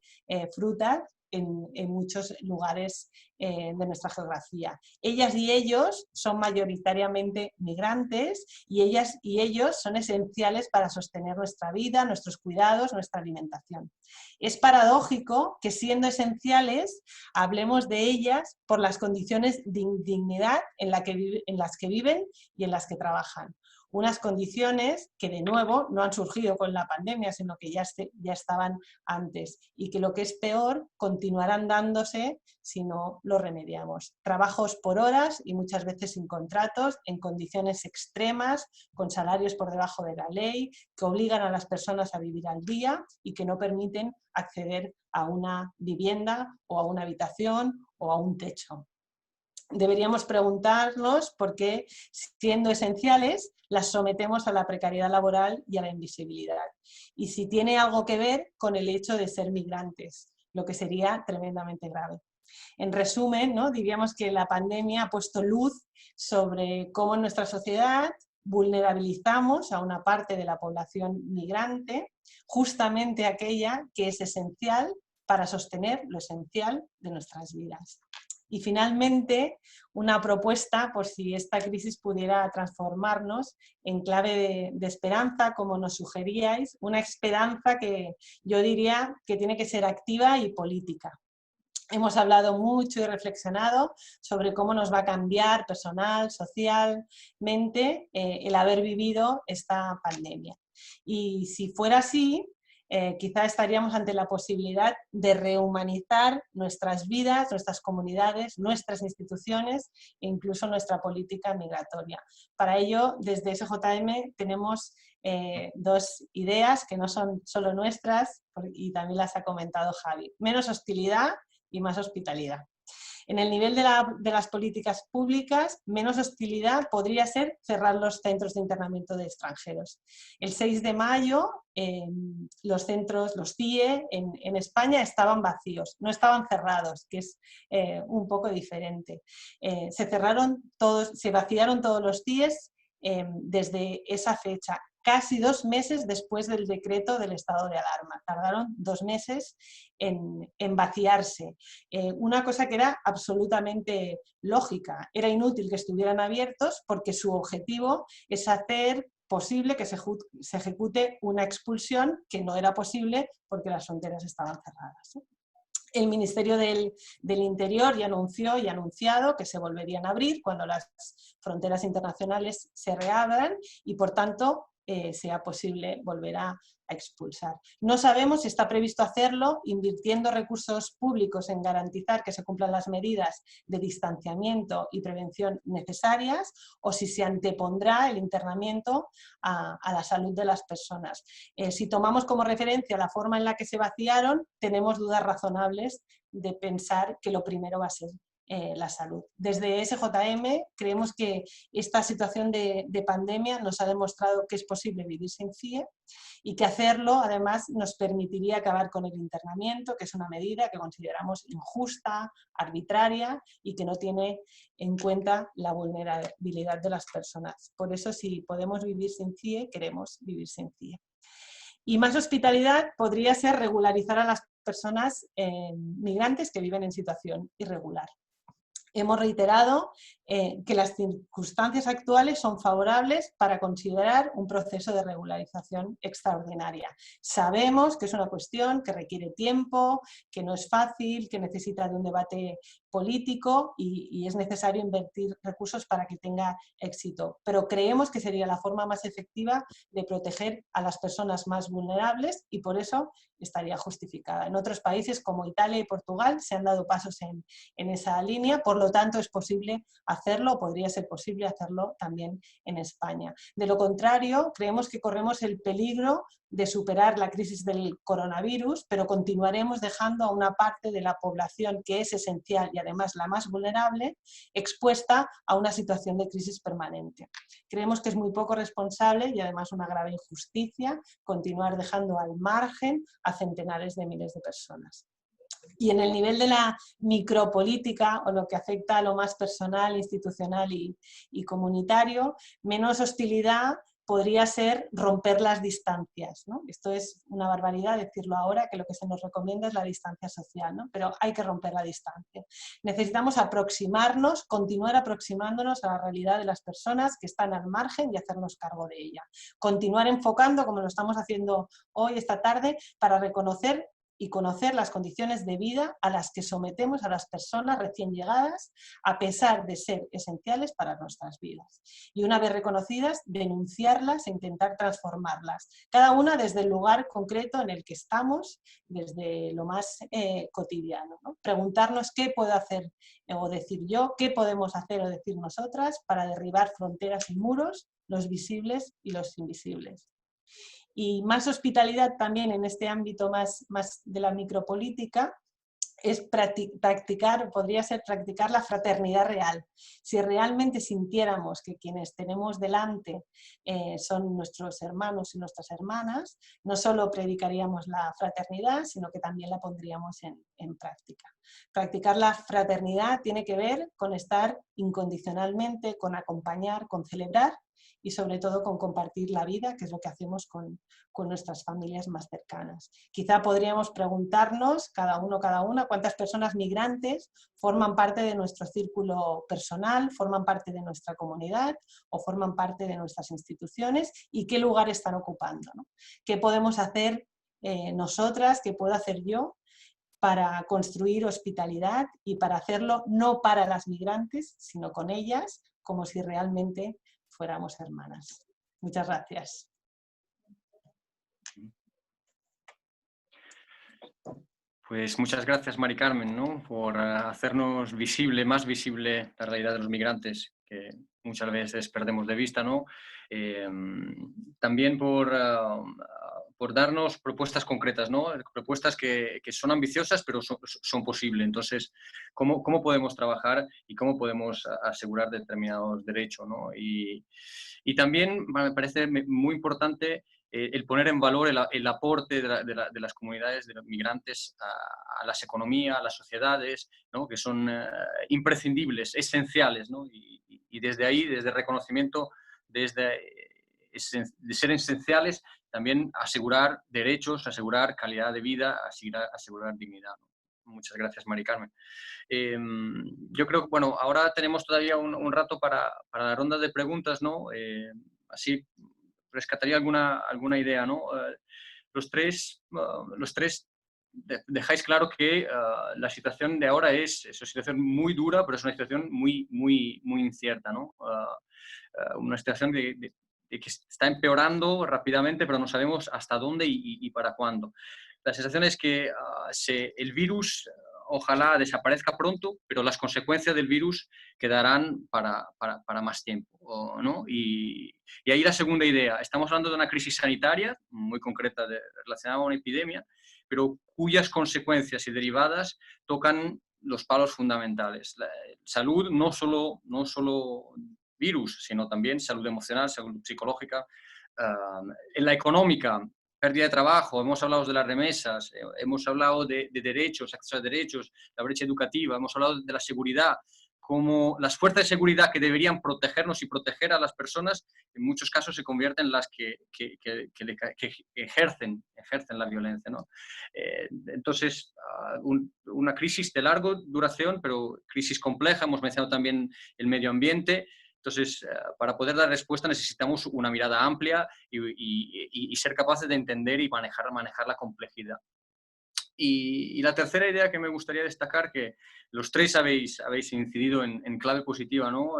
frutas en muchos lugares de nuestra geografía. Ellas y ellos son mayoritariamente migrantes y ellas y ellos son esenciales para sostener nuestra vida, nuestros cuidados, nuestra alimentación. Es paradójico que siendo esenciales hablemos de ellas por las condiciones de indignidad en las que viven y en las que trabajan. Unas condiciones que de nuevo no han surgido con la pandemia, sino que ya estaban antes y que lo que es peor continuarán dándose si no lo remediamos. Trabajos por horas y muchas veces sin contratos, en condiciones extremas, con salarios por debajo de la ley, que obligan a las personas a vivir al día y que no permiten acceder a una vivienda o a una habitación o a un techo. Deberíamos preguntarnos por qué, siendo esenciales, las sometemos a la precariedad laboral y a la invisibilidad. Y si tiene algo que ver con el hecho de ser migrantes. lo que sería tremendamente grave. En resumen, ¿no? Diríamos que la pandemia ha puesto luz sobre cómo en nuestra sociedad vulnerabilizamos a una parte de la población migrante, justamente aquella que es esencial para sostener lo esencial de nuestras vidas. Y finalmente, una propuesta por si esta crisis pudiera transformarnos en clave de esperanza, como nos sugeríais, una esperanza que yo diría que tiene que ser activa y política. Hemos hablado mucho y reflexionado sobre cómo nos va a cambiar personal, socialmente, el haber vivido esta pandemia. Y si fuera así, quizá estaríamos ante la posibilidad de rehumanizar nuestras vidas, nuestras comunidades, nuestras instituciones e incluso nuestra política migratoria. Para ello, desde SJM tenemos dos ideas que no son solo nuestras y también las ha comentado Javi. Menos hostilidad y más hospitalidad. En el nivel de las políticas públicas, menos hostilidad podría ser cerrar los centros de internamiento de extranjeros. El 6 de mayo, los centros, los CIE en España estaban vacíos, no estaban cerrados, que es un poco diferente. Se vaciaron todos los CIEs desde esa fecha, casi 2 meses después del decreto del estado de alarma. Tardaron 2 meses en vaciarse. Una cosa que era absolutamente lógica. Era inútil que estuvieran abiertos porque su objetivo es hacer posible que se ejecute una expulsión que no era posible porque las fronteras estaban cerradas. El Ministerio del Interior ya anunció y ha anunciado que se volverían a abrir cuando las fronteras internacionales se reabran y, por tanto, sea posible volver a expulsar. No sabemos si está previsto hacerlo invirtiendo recursos públicos en garantizar que se cumplan las medidas de distanciamiento y prevención necesarias o si se antepondrá el internamiento a la salud de las personas. Si tomamos como referencia la forma en la que se vaciaron, tenemos dudas razonables de pensar que lo primero va a ser la salud. Desde SJM creemos que esta situación de pandemia nos ha demostrado que es posible vivir sin CIE y que hacerlo además nos permitiría acabar con el internamiento, que es una medida que consideramos injusta, arbitraria y que no tiene en cuenta la vulnerabilidad de las personas. Por eso, si podemos vivir sin CIE, queremos vivir sin CIE. Y más hospitalidad podría ser regularizar a las personas migrantes que viven en situación irregular. Hemos reiterado que las circunstancias actuales son favorables para considerar un proceso de regularización extraordinaria. Sabemos que es una cuestión que requiere tiempo, que no es fácil, que necesita de un debate político y es necesario invertir recursos para que tenga éxito. Pero creemos que sería la forma más efectiva de proteger a las personas más vulnerables y por eso estaría justificada. En otros países como Italia y Portugal se han dado pasos en esa línea, por lo tanto es posible hacerlo, podría ser posible hacerlo también en España. De lo contrario, creemos que corremos el peligro de superar la crisis del coronavirus, pero continuaremos dejando a una parte de la población que es esencial y además la más vulnerable, expuesta a una situación de crisis permanente. Creemos que es muy poco responsable y además una grave injusticia continuar dejando al margen a centenares de miles de personas. Y en el nivel de la micropolítica, o lo que afecta a lo más personal, institucional y comunitario, menos hostilidad podría ser romper las distancias, ¿no? Esto es una barbaridad decirlo ahora, que lo que se nos recomienda es la distancia social, ¿no? Pero hay que romper la distancia. Necesitamos aproximarnos, continuar aproximándonos a la realidad de las personas que están al margen y hacernos cargo de ella. Continuar enfocando, como lo estamos haciendo hoy, esta tarde, para reconocer y conocer las condiciones de vida a las que sometemos a las personas recién llegadas, a pesar de ser esenciales para nuestras vidas. Y una vez reconocidas, denunciarlas e intentar transformarlas, cada una desde el lugar concreto en el que estamos, desde lo más cotidiano, ¿no? Preguntarnos qué puedo hacer o decir yo, qué podemos hacer o decir nosotras para derribar fronteras y muros, los visibles y los invisibles. Y más hospitalidad también en este ámbito más de la micropolítica, es practicar, podría ser practicar la fraternidad real. Si realmente sintiéramos que quienes tenemos delante son nuestros hermanos y nuestras hermanas, no solo predicaríamos la fraternidad, sino que también la pondríamos en práctica. Practicar la fraternidad tiene que ver con estar incondicionalmente, con acompañar, con celebrar y sobre todo con compartir la vida, que es lo que hacemos con nuestras familias más cercanas. Quizá podríamos preguntarnos, cada uno, cada una, cuántas personas migrantes forman parte de nuestro círculo personal, forman parte de nuestra comunidad o forman parte de nuestras instituciones y qué lugar están ocupando, ¿no? ¿Qué podemos hacer nosotras, qué puedo hacer yo para construir hospitalidad y para hacerlo no para las migrantes, sino con ellas, como si realmente fuéramos hermanas? Muchas gracias. Pues muchas gracias, Mari Carmen, ¿no?, por hacernos visible, más visible la realidad de los migrantes, que muchas veces perdemos de vista, ¿no? También por darnos propuestas concretas, ¿no? Propuestas que son ambiciosas, pero son posibles. Entonces, ¿cómo podemos trabajar y cómo podemos asegurar determinados derechos, ¿no? Y también me parece muy importante el poner en valor el aporte de las comunidades de los migrantes a las economías, a las sociedades, ¿no?, que son imprescindibles, esenciales, ¿no? Y desde ahí, desde el reconocimiento, de ser esenciales, también asegurar derechos, asegurar calidad de vida, asegurar dignidad, ¿no? Muchas gracias, Mari Carmen. Yo creo que, bueno, ahora tenemos todavía un rato para la ronda de preguntas, ¿no? Así rescataría alguna idea, ¿no? Los tres dejáis claro que la situación de ahora es una situación muy dura, pero es una situación muy, muy, muy incierta, ¿no? Una situación de que está empeorando rápidamente, pero no sabemos hasta dónde y para cuándo. La sensación es que el virus ojalá desaparezca pronto, pero las consecuencias del virus quedarán para más tiempo, ¿no? Y ahí la segunda idea. Estamos hablando de una crisis sanitaria muy concreta relacionada a una epidemia, pero cuyas consecuencias y derivadas tocan los palos fundamentales. La salud, no solo virus, sino también salud emocional, salud psicológica. En la económica, pérdida de trabajo, hemos hablado de las remesas, hemos hablado de derechos, acceso a derechos, la brecha educativa, hemos hablado de la seguridad, como las fuerzas de seguridad que deberían protegernos y proteger a las personas, en muchos casos se convierten en las que ejercen la violencia, ¿no? Entonces, una crisis de larga duración, pero crisis compleja. Hemos mencionado también el medio ambiente. Entonces, para poder dar respuesta necesitamos una mirada amplia y ser capaces de entender y manejar la complejidad. Y la tercera idea que me gustaría destacar, que los tres habéis incidido en clave positiva, ¿no?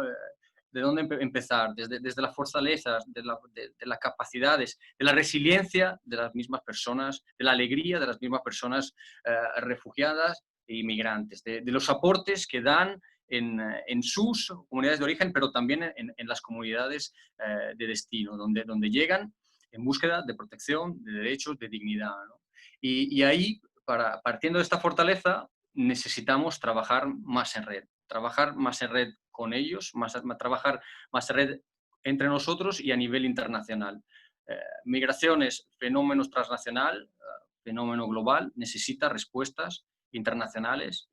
¿De dónde empezar? Desde las fortalezas, de las capacidades, de la resiliencia de las mismas personas, de la alegría de las mismas personas refugiadas e inmigrantes, de los aportes que dan en sus comunidades de origen, pero también en las comunidades de destino, donde llegan en búsqueda de protección, de derechos, de dignidad, ¿no? Y ahí, partiendo de esta fortaleza, necesitamos trabajar más en red con ellos, trabajar más en red entre nosotros y a nivel internacional. Migración es fenómeno transnacional, fenómeno global, necesita respuestas internacionales,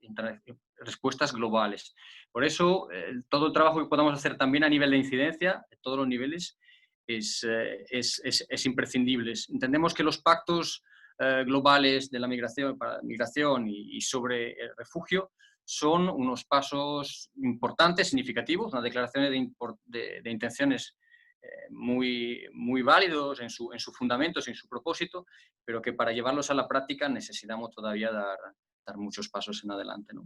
respuestas globales. Por eso, todo el trabajo que podamos hacer también a nivel de incidencia, de todos los niveles, es imprescindible. Entendemos que los pactos globales de la migración y sobre el refugio son unos pasos importantes, significativos, unas declaraciones de intenciones muy, muy válidos en sus fundamentos y en su propósito, pero que para llevarlos a la práctica necesitamos todavía dar muchos pasos en adelante, ¿no?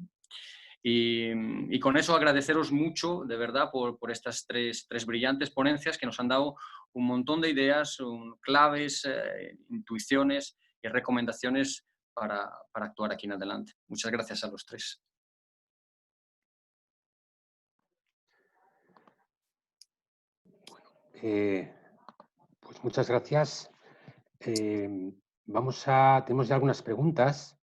Y con eso agradeceros mucho, de verdad, por estas tres brillantes ponencias que nos han dado un montón de ideas, claves, intuiciones y recomendaciones para actuar aquí en adelante. Muchas gracias a los tres. Pues muchas gracias. Tenemos ya algunas preguntas.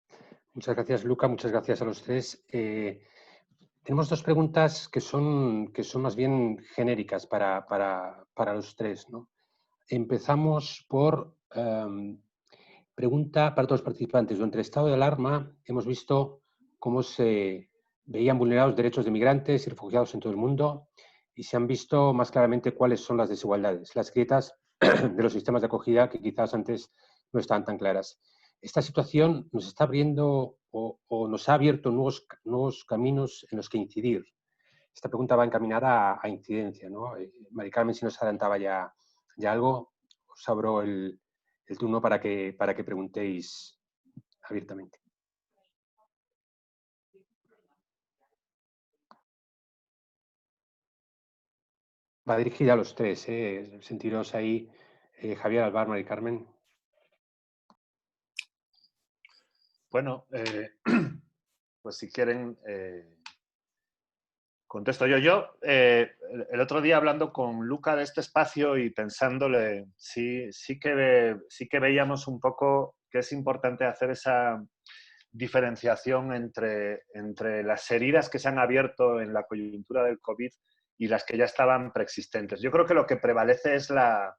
Muchas gracias, Luca. Muchas gracias a los tres. Tenemos dos preguntas que son más bien genéricas para los tres, ¿no? Empezamos por pregunta para todos los participantes. Durante el estado de alarma hemos visto cómo se veían vulnerados derechos de migrantes y refugiados en todo el mundo y se han visto más claramente cuáles son las desigualdades, las grietas de los sistemas de acogida que quizás antes no estaban tan claras. Esta situación nos está abriendo o nos ha abierto nuevos caminos en los que incidir. Esta pregunta va encaminada a incidencia, ¿no? Mari Carmen, si nos adelantaba ya algo, os abro el turno para que preguntéis abiertamente. Va dirigida a los tres, sentiros ahí, Javier, Alvar, Mari Carmen. Bueno, pues si quieren, contesto yo. El otro día hablando con Luca de este espacio y pensándole, sí que veíamos un poco que es importante hacer esa diferenciación entre las heridas que se han abierto en la coyuntura del COVID y las que ya estaban preexistentes. Yo creo que lo que prevalece es la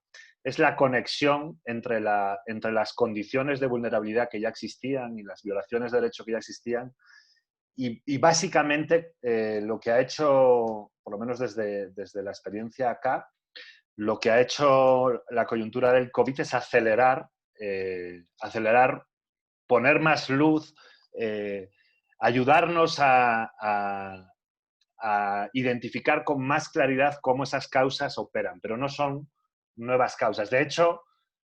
conexión entre las condiciones de vulnerabilidad que ya existían y las violaciones de derecho que ya existían. Y básicamente lo que ha hecho, por lo menos desde la experiencia acá, lo que ha hecho la coyuntura del COVID es acelerar, poner más luz, ayudarnos a identificar con más claridad cómo esas causas operan, pero no son nuevas causas. De hecho,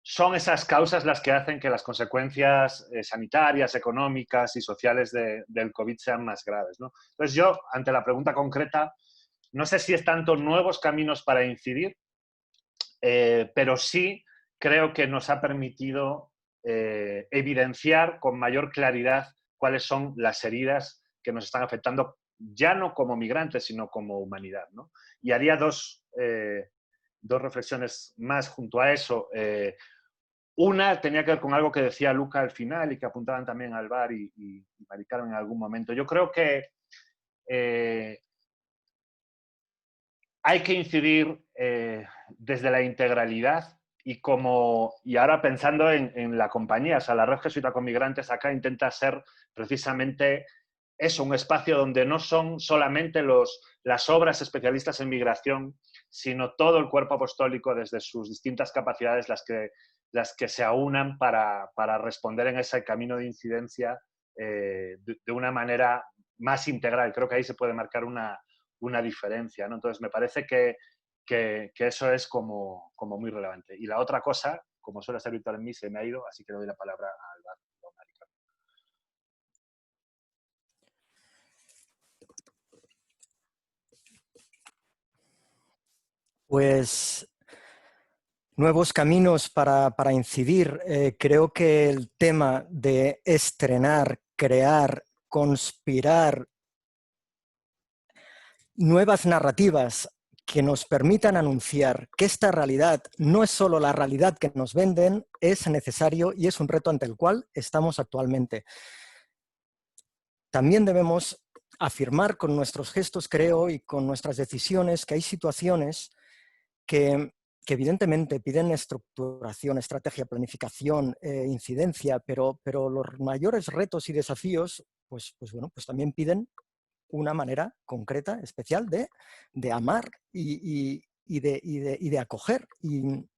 son esas causas las que hacen que las consecuencias sanitarias, económicas y sociales del COVID sean más graves, ¿no? Entonces yo, ante la pregunta concreta, no sé si es tanto nuevos caminos para incidir, pero sí creo que nos ha permitido evidenciar con mayor claridad cuáles son las heridas que nos están afectando, ya no como migrantes, sino como humanidad, ¿no? Y haría dos reflexiones más junto a eso. Una tenía que ver con algo que decía Luca al final y que apuntaban también Alvar y Mari Carmen en algún momento. Yo creo que hay que incidir desde la integralidad y ahora pensando en la compañía, o sea, la Red Jesuita con Migrantes acá intenta ser precisamente eso, un espacio donde no son solamente las obras especialistas en migración, sino todo el cuerpo apostólico desde sus distintas capacidades las que se aunan para responder en ese camino de incidencia de una manera más integral. Creo que ahí se puede marcar una diferencia, ¿no? Entonces, me parece que eso es como muy relevante. Y la otra cosa, como suele ser habitual en mí, se me ha ido, así que le doy la palabra a Alvar. Pues nuevos caminos para incidir. Creo que el tema de estrenar, crear, conspirar nuevas narrativas que nos permitan anunciar que esta realidad no es solo la realidad que nos venden, es necesario y es un reto ante el cual estamos actualmente. También debemos afirmar con nuestros gestos, creo, y con nuestras decisiones que hay situaciones que evidentemente piden estructuración, estrategia, planificación, incidencia, pero los mayores retos y desafíos pues también piden una manera concreta, especial de amar y de acoger. Y en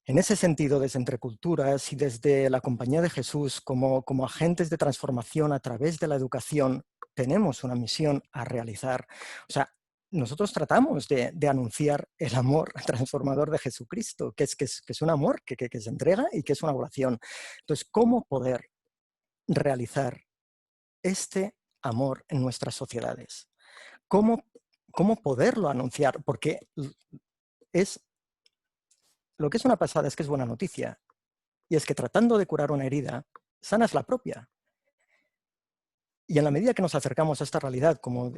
ese sentido, desde Entre Culturas y desde la Compañía de Jesús, como agentes de transformación a través de la educación, tenemos una misión a realizar. O sea, nosotros tratamos de anunciar el amor transformador de Jesucristo, que es un amor que se entrega y que es una oración. Entonces, ¿cómo poder realizar este amor en nuestras sociedades? ¿Cómo poderlo anunciar? Porque lo que es una pasada es que es buena noticia. Y es que tratando de curar una herida, sanas la propia. Y en la medida que nos acercamos a esta realidad, como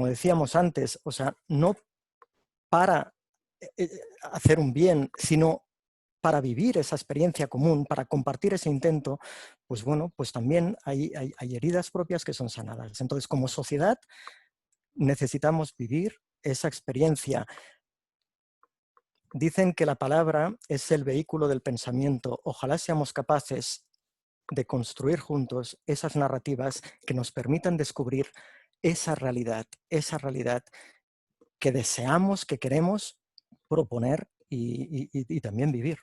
decíamos antes, o sea, no para hacer un bien, sino para vivir esa experiencia común, para compartir ese intento, pues bueno, pues también hay heridas propias que son sanadas. Entonces, como sociedad, necesitamos vivir esa experiencia. Dicen que la palabra es el vehículo del pensamiento. Ojalá seamos capaces de construir juntos esas narrativas que nos permitan descubrir esa realidad que deseamos, que queremos proponer y también vivir.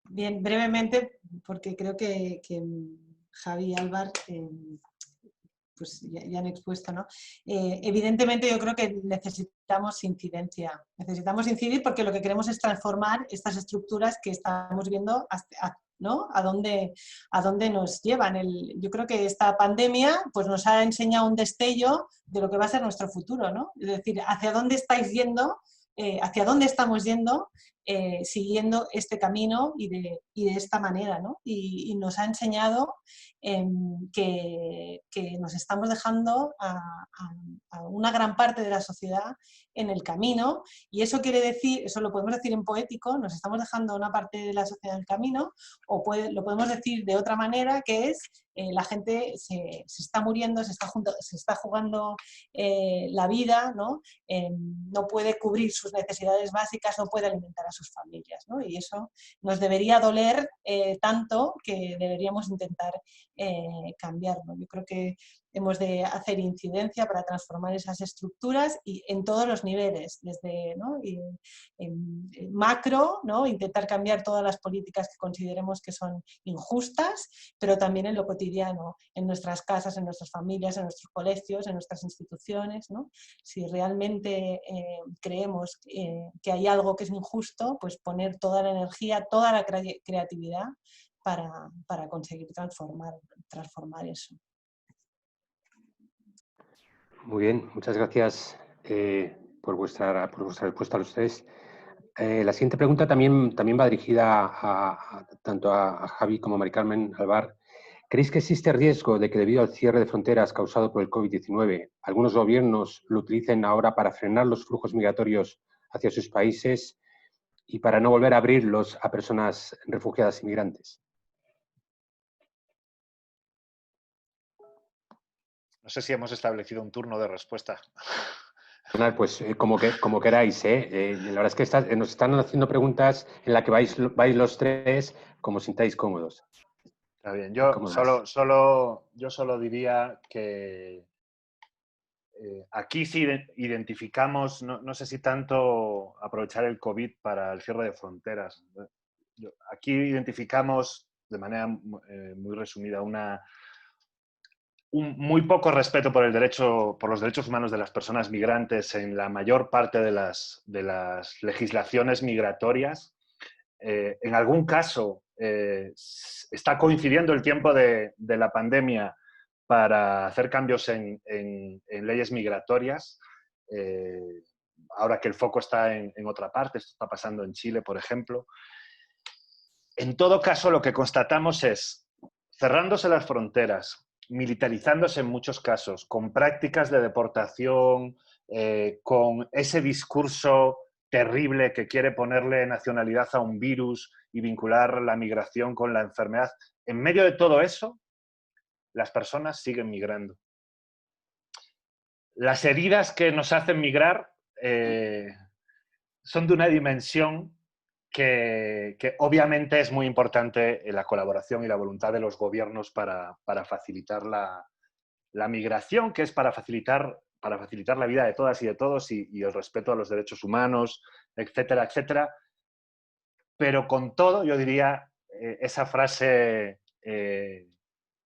Bien, brevemente, porque creo que Javi y Álvar pues ya han expuesto, ¿no? Evidentemente yo creo que necesitamos incidencia. Necesitamos incidir porque lo que queremos es transformar estas estructuras que estamos viendo, ¿no? A dónde nos llevan. Yo creo que esta pandemia pues, nos ha enseñado un destello de lo que va a ser nuestro futuro, ¿no? Es decir, hacia dónde estáis yendo, hacia dónde estamos yendo, siguiendo este camino y de esta manera, ¿no? Y nos ha enseñado que nos estamos dejando a una gran parte de la sociedad en el camino, y eso quiere decir, eso lo podemos decir en poético, nos estamos dejando a una parte de la sociedad en el camino, o lo podemos decir de otra manera, que es la gente se está muriendo, se está jugando la vida, ¿no? No puede cubrir sus necesidades básicas, no puede alimentar a sus familias, ¿no? Y eso nos debería doler tanto que deberíamos intentar cambiarlo. Yo creo que hemos de hacer incidencia para transformar esas estructuras y en todos los niveles, desde, ¿no? en macro, ¿no? Intentar cambiar todas las políticas que consideremos que son injustas, pero también en lo cotidiano, en nuestras casas, en nuestras familias, en nuestros colegios, en nuestras instituciones, ¿no? Si realmente creemos que hay algo que es injusto, pues poner toda la energía, toda la creatividad para conseguir transformar eso. Muy bien, muchas gracias por vuestra respuesta a los tres. La siguiente pregunta también va dirigida tanto a Javi como a Mari Carmen, Álvar. ¿Creéis que existe riesgo de que debido al cierre de fronteras causado por el COVID-19, algunos gobiernos lo utilicen ahora para frenar los flujos migratorios hacia sus países y para no volver a abrirlos a personas refugiadas y migrantes? No sé si hemos establecido un turno de respuesta. Pues como queráis. La verdad es que nos están haciendo preguntas en las que vais los tres como sintáis cómodos. Está bien. Yo solo diría que aquí sí identificamos, no sé si tanto aprovechar el COVID para el cierre de fronteras. Aquí identificamos de manera muy resumida un muy poco respeto por los derechos humanos de las personas migrantes en la mayor parte de las legislaciones migratorias. En algún caso está coincidiendo el tiempo de la pandemia para hacer cambios en leyes migratorias. Ahora que el foco está en otra parte, esto está pasando en Chile, por ejemplo. En todo caso, lo que constatamos es, cerrándose las fronteras, militarizándose en muchos casos, con prácticas de deportación, con ese discurso terrible que quiere ponerle nacionalidad a un virus y vincular la migración con la enfermedad. En medio de todo eso, las personas siguen migrando. Las heridas que nos hacen migrar son de una dimensión que obviamente es muy importante en la colaboración y la voluntad de los gobiernos para facilitar la migración, que es para facilitar la vida de todas y de todos y el respeto a los derechos humanos, etcétera, etcétera. Pero con todo, yo diría, esa frase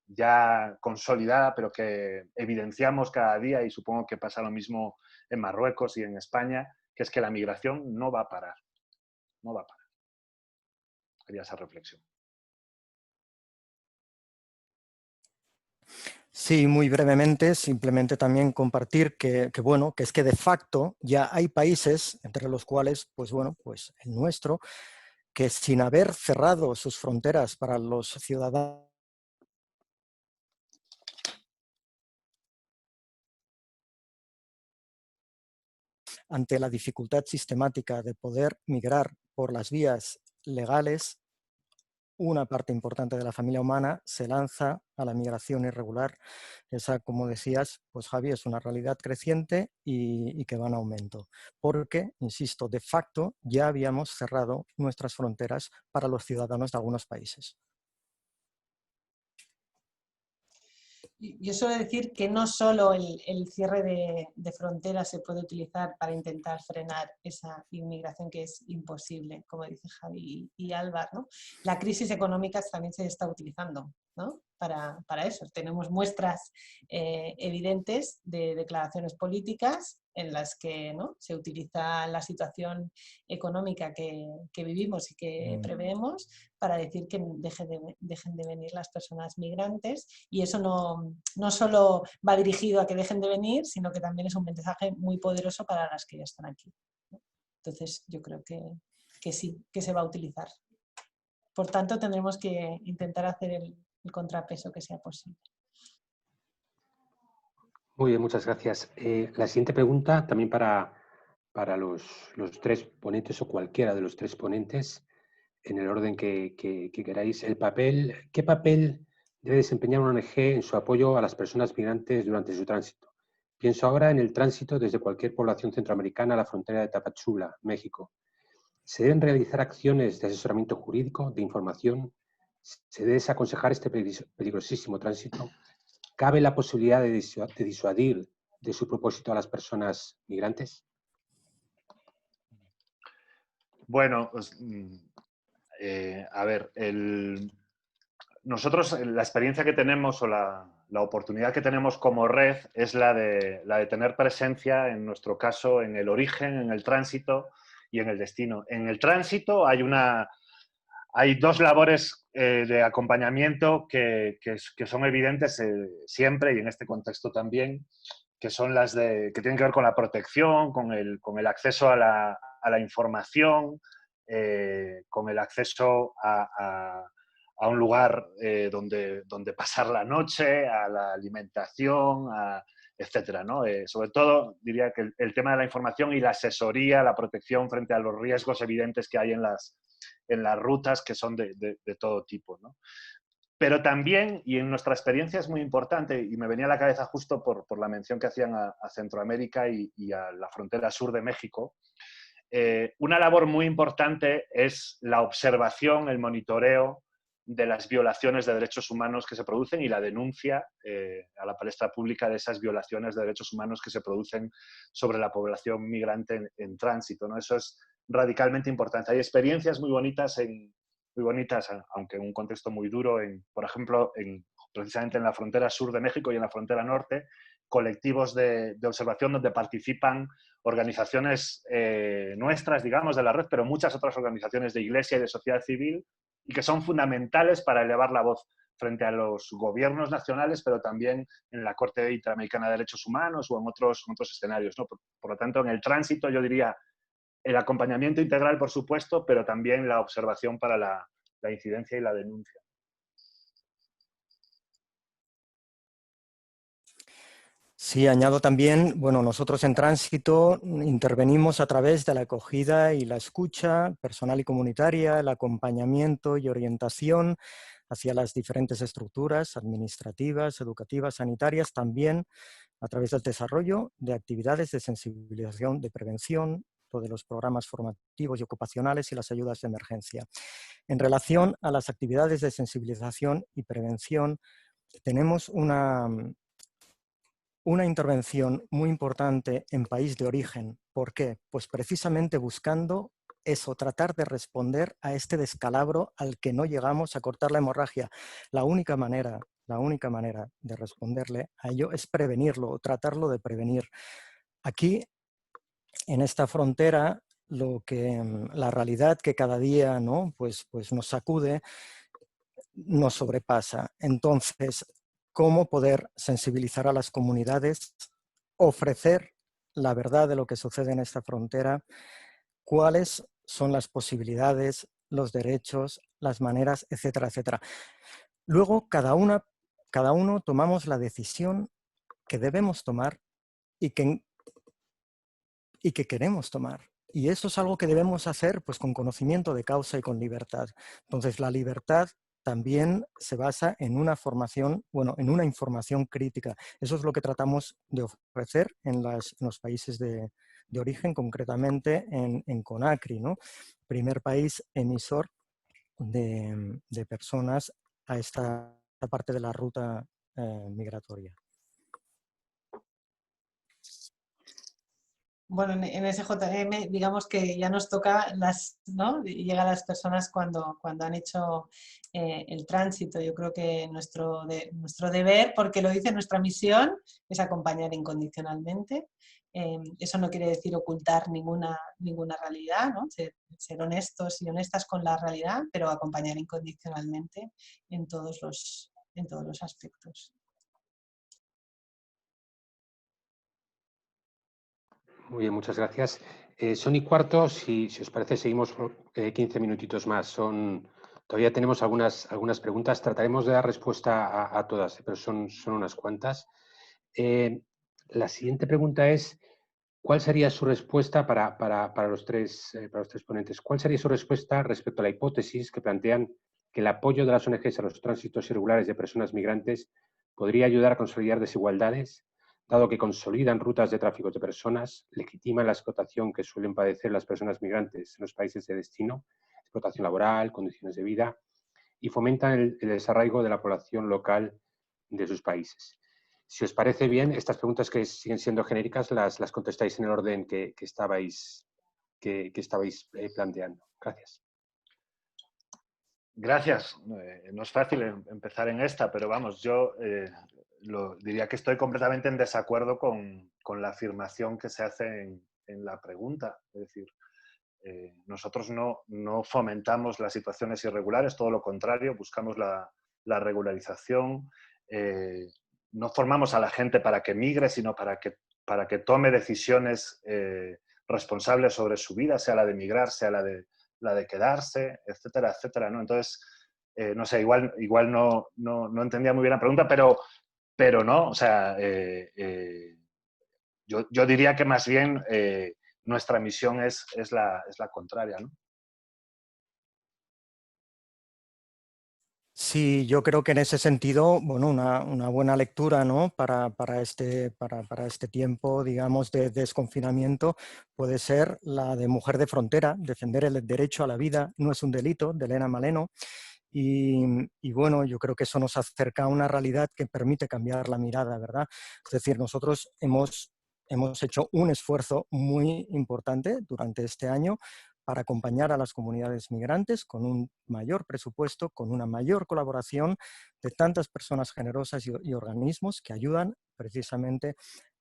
ya consolidada, pero que evidenciamos cada día, y supongo que pasa lo mismo en Marruecos y en España, que es que la migración no va a parar. No va a parar. Haría esa reflexión. Sí, muy brevemente, simplemente también compartir que es que de facto ya hay países, entre los cuales, pues el nuestro, que sin haber cerrado sus fronteras para los ciudadanos ante la dificultad sistemática de poder migrar por las vías legales, una parte importante de la familia humana se lanza a la migración irregular. Esa, como decías, pues Javi, es una realidad creciente y que va en aumento. Porque, insisto, de facto ya habíamos cerrado nuestras fronteras para los ciudadanos de algunos países. Yo suelo decir que no solo el cierre de fronteras se puede utilizar para intentar frenar esa inmigración, que es imposible, como dice Javi y Álvaro, ¿no? La crisis económica también se está utilizando, ¿no? Para eso. Tenemos muestras evidentes de declaraciones políticas en las que, ¿no?, se utiliza la situación económica que vivimos y que preveemos para decir que dejen de venir las personas migrantes, y eso no solo va dirigido a que dejen de venir, sino que también es un mensaje muy poderoso para las que ya están aquí. Entonces yo creo que sí, que se va a utilizar. Por tanto, tendremos que intentar hacer el contrapeso que sea posible. Muy bien, muchas gracias. La siguiente pregunta, también para los tres ponentes o cualquiera de los tres ponentes, en el orden que queráis. ¿Qué papel debe desempeñar una ONG en su apoyo a las personas migrantes durante su tránsito? Pienso ahora en el tránsito desde cualquier población centroamericana a la frontera de Tapachula, México. ¿Se deben realizar acciones de asesoramiento jurídico, de información? ¿Se debe desaconsejar este peligrosísimo tránsito? ¿Cabe la posibilidad de disuadir de su propósito a las personas migrantes? Bueno, pues, a ver, nosotros la experiencia que tenemos o la oportunidad que tenemos como red es la de tener presencia, en nuestro caso, en el origen, en el tránsito y en el destino. En el tránsito hay dos labores de acompañamiento que son evidentes siempre, y en este contexto también, que son las que tienen que ver con la protección, con el acceso a la información, con el acceso a un lugar donde pasar la noche, a la alimentación, etcétera, ¿no? Sobre todo, diría que el tema de la información y la asesoría, la protección frente a los riesgos evidentes que hay en las rutas, que son de todo tipo, ¿no? Pero también, y en nuestra experiencia es muy importante, y me venía a la cabeza justo por la mención que hacían a Centroamérica y a la frontera sur de México, una labor muy importante es la observación, el monitoreo de las violaciones de derechos humanos que se producen y la denuncia a la palestra pública de esas violaciones de derechos humanos que se producen sobre la población migrante en tránsito, ¿no? Eso es radicalmente importante. Hay experiencias muy bonitas, aunque en un contexto muy duro, por ejemplo, precisamente en la frontera sur de México y en la frontera norte, colectivos de observación donde participan organizaciones nuestras, digamos, de la red, pero muchas otras organizaciones de iglesia y de sociedad civil, y que son fundamentales para elevar la voz frente a los gobiernos nacionales, pero también en la Corte Interamericana de Derechos Humanos o en otros escenarios, ¿no? Por lo tanto, en el tránsito yo diría el acompañamiento integral, por supuesto, pero también la observación para la incidencia y la denuncia. Sí, añado también, bueno, nosotros en Tránsito intervenimos a través de la acogida y la escucha personal y comunitaria, el acompañamiento y orientación hacia las diferentes estructuras administrativas, educativas, sanitarias, también a través del desarrollo de actividades de sensibilización, de prevención, de los programas formativos y ocupacionales y las ayudas de emergencia. En relación a las actividades de sensibilización y prevención, tenemos una intervención muy importante en país de origen. ¿Por qué? Pues precisamente buscando eso, tratar de responder a este descalabro al que no llegamos, a cortar la hemorragia. La única manera de responderle a ello es prevenirlo o tratarlo de prevenir. Aquí, en esta frontera, la realidad que cada día, ¿no?, pues nos sacude, nos sobrepasa. Entonces, ¿cómo poder sensibilizar a las comunidades, ofrecer la verdad de lo que sucede en esta frontera? ¿Cuáles son las posibilidades, los derechos, las maneras, etcétera, etcétera? Luego, cada uno tomamos la decisión que debemos tomar y que y que queremos tomar. Y eso es algo que debemos hacer pues, con conocimiento de causa y con libertad. Entonces, la libertad también se basa en una formación, bueno, en una información crítica. Eso es lo que tratamos de ofrecer en los países de origen, concretamente en Conakry, ¿no? Primer país emisor de personas a esta parte de la ruta migratoria. Bueno, en SJM digamos que ya nos toca ¿no? Llega a las personas cuando han hecho el tránsito. Yo creo que nuestro deber, porque lo dice nuestra misión, es acompañar incondicionalmente. Eso no quiere decir ocultar ninguna realidad, ¿no? Ser honestos y honestas con la realidad, pero acompañar incondicionalmente en todos los aspectos. Muy bien, muchas gracias. Son y cuarto, si os parece, seguimos 15 minutitos más. Todavía tenemos algunas preguntas. Trataremos de dar respuesta a todas, pero son unas cuantas. La siguiente pregunta es, ¿cuál sería su respuesta para los tres ponentes? ¿Cuál sería su respuesta respecto a la hipótesis que plantean que el apoyo de las ONGs a los tránsitos irregulares de personas migrantes podría ayudar a consolidar desigualdades, dado que consolidan rutas de tráfico de personas, legitiman la explotación que suelen padecer las personas migrantes en los países de destino, explotación laboral, condiciones de vida, y fomentan el desarraigo de la población local de sus países? Si os parece bien, estas preguntas que siguen siendo genéricas las contestáis en el orden que estabais planteando. Gracias. Gracias. No es fácil empezar en esta, pero vamos, yo diría que estoy completamente en desacuerdo con la afirmación que se hace en la pregunta. Es decir, nosotros no fomentamos las situaciones irregulares, todo lo contrario, buscamos la regularización. No formamos a la gente para que migre, sino para que tome decisiones responsables sobre su vida, sea la de migrar, sea la de quedarse, etcétera, etcétera, ¿no? Entonces, no sé, igual no entendía muy bien la pregunta, pero no, o sea, yo diría que más bien nuestra misión es la contraria, ¿no? Sí, yo creo que en ese sentido, bueno, una buena lectura, ¿no? para este tiempo, digamos, de desconfinamiento puede ser la de Mujer de Frontera, defender el derecho a la vida no es un delito, de Elena Maleno. Y bueno, yo creo que eso nos acerca a una realidad que permite cambiar la mirada, ¿verdad? Es decir, nosotros hemos hecho un esfuerzo muy importante durante este año para acompañar a las comunidades migrantes con un mayor presupuesto, con una mayor colaboración de tantas personas generosas y organismos que ayudan precisamente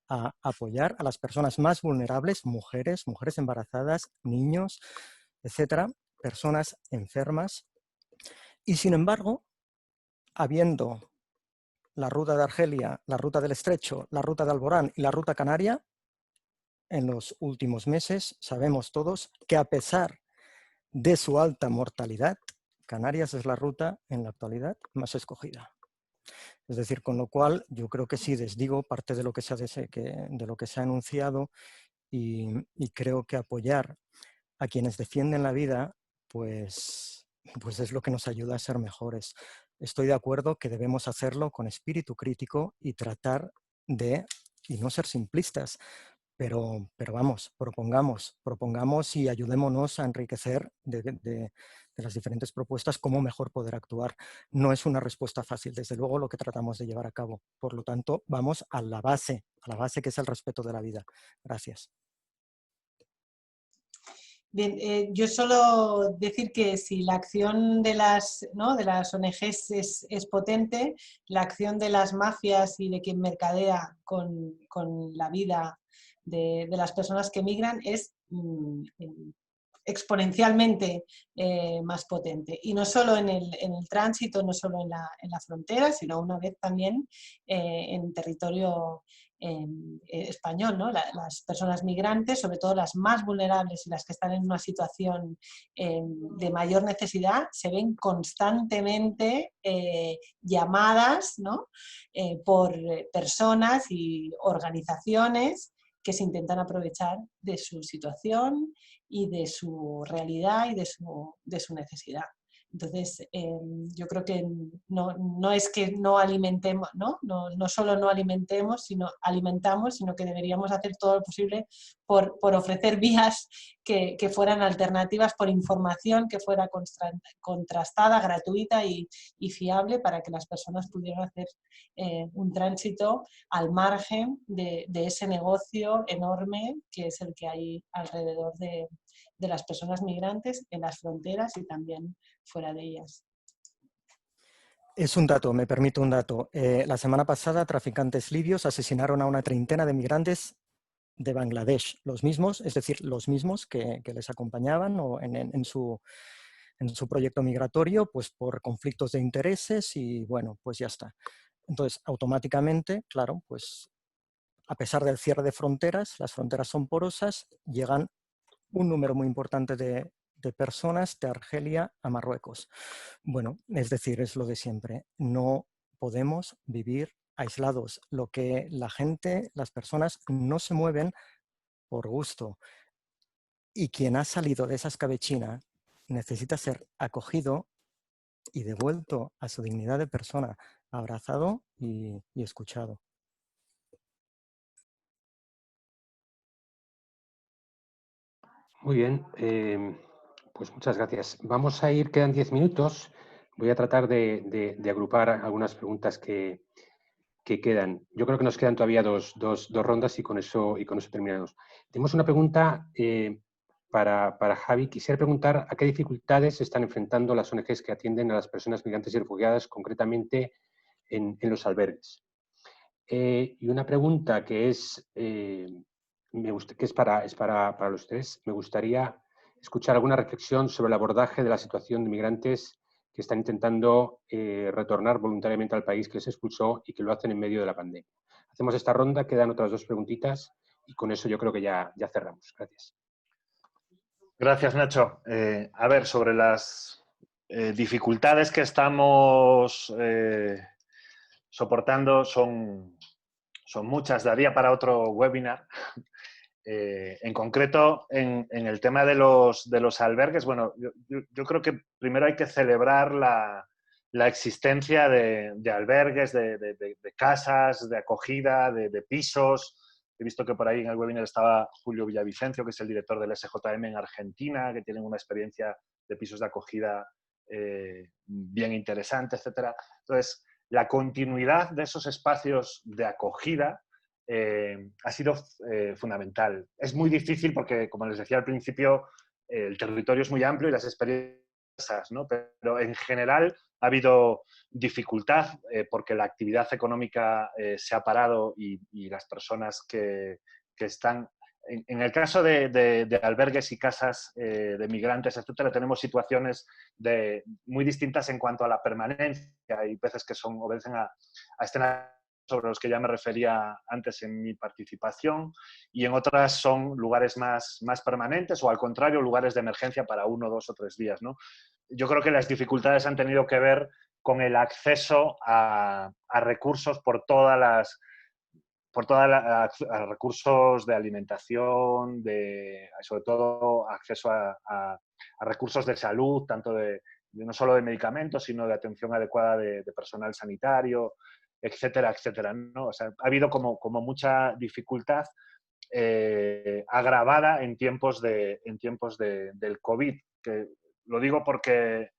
a apoyar a las personas más vulnerables, mujeres embarazadas, niños, etcétera, personas enfermas. Y sin embargo, habiendo la ruta de Argelia, la ruta del Estrecho, la ruta de Alborán y la ruta canaria, en los últimos meses sabemos todos que a pesar de su alta mortalidad, Canarias es la ruta en la actualidad más escogida. Es decir, con lo cual yo creo que sí desdigo parte de lo que se ha anunciado y creo que apoyar a quienes defienden la vida, pues es lo que nos ayuda a ser mejores. Estoy de acuerdo que debemos hacerlo con espíritu crítico y tratar y no ser simplistas, pero vamos, propongamos y ayudémonos a enriquecer de las diferentes propuestas cómo mejor poder actuar. No es una respuesta fácil, desde luego, lo que tratamos de llevar a cabo. Por lo tanto, vamos a la base que es el respeto de la vida. Gracias. Bien, yo solo decir que si la acción de las ONGs es potente, la acción de las mafias y de quien mercadea con la vida de las personas que migran es exponencialmente más potente. Y no solo en el tránsito, no solo en la frontera, sino una vez también en territorio español, ¿no? Las personas migrantes, sobre todo las más vulnerables y las que están en una situación de mayor necesidad, se ven constantemente llamadas, ¿no? Por personas y organizaciones que se intentan aprovechar de su situación y de su realidad y de su necesidad. Entonces, yo creo que no es que no alimentemos, no solo no alimentemos, sino alimentamos, sino que deberíamos hacer todo lo posible por ofrecer vías que fueran alternativas, por información que fuera contrastada, gratuita y fiable, para que las personas pudieran hacer un tránsito al margen de ese negocio enorme que es el que hay alrededor de las personas migrantes en las fronteras y también fuera de ellas. Es un dato, me permito un dato. La semana pasada, traficantes libios asesinaron a una treintena de migrantes de Bangladesh, los mismos, es decir, los mismos que les acompañaban o en su proyecto migratorio, pues por conflictos de intereses y bueno, pues ya está. Entonces, automáticamente, claro, pues a pesar del cierre de fronteras, las fronteras son porosas, llegan un número muy importante de personas de Argelia a Marruecos. Bueno, es decir, es lo de siempre. No podemos vivir aislados. Lo que la gente, las personas no se mueven por gusto. Y quien ha salido de esa escabechina necesita ser acogido y devuelto a su dignidad de persona, abrazado y escuchado. Muy bien, pues muchas gracias. Vamos a ir, quedan 10 minutos. Voy a tratar de agrupar algunas preguntas que quedan. Yo creo que nos quedan todavía dos rondas y con eso terminamos. Tenemos una pregunta para Javi. Quisiera preguntar a qué dificultades se están enfrentando las ONGs que atienden a las personas migrantes y refugiadas, concretamente en los albergues. Y una pregunta que es... que es para los tres. Me gustaría escuchar alguna reflexión sobre el abordaje de la situación de migrantes que están intentando retornar voluntariamente al país que les expulsó y que lo hacen en medio de la pandemia. Hacemos esta ronda, quedan otras dos preguntitas y con eso yo creo que ya cerramos. Gracias. Gracias, Nacho. A ver, sobre las dificultades que estamos soportando son muchas. Daría para otro webinar. En concreto, en el tema de los albergues, bueno, yo creo que primero hay que celebrar la existencia de albergues, de casas, de acogida, de pisos. He visto que por ahí en el webinar estaba Julio Villavicencio, que es el director del SJM en Argentina, que tienen una experiencia de pisos de acogida bien interesante, etc. Entonces, la continuidad de esos espacios de acogida ha sido fundamental. Es muy difícil porque, como les decía al principio, el territorio es muy amplio y las experiencias, ¿no? Pero en general ha habido dificultad porque la actividad económica se ha parado y las personas que están... En el caso de albergues y casas de migrantes, etcétera, tenemos situaciones muy distintas en cuanto a la permanencia. Hay veces que obedecen a escenarios sobre los que ya me refería antes en mi participación, y en otras son lugares más permanentes o, al contrario, lugares de emergencia para 1, 2 o 3 días, ¿no? Yo creo que las dificultades han tenido que ver con el acceso a recursos a recursos de alimentación, sobre todo acceso a recursos de salud, tanto no solo de medicamentos, sino de atención adecuada de personal sanitario, etcétera, etcétera, ¿no? O sea, ha habido como mucha dificultad agravada en tiempos del COVID, que lo digo porque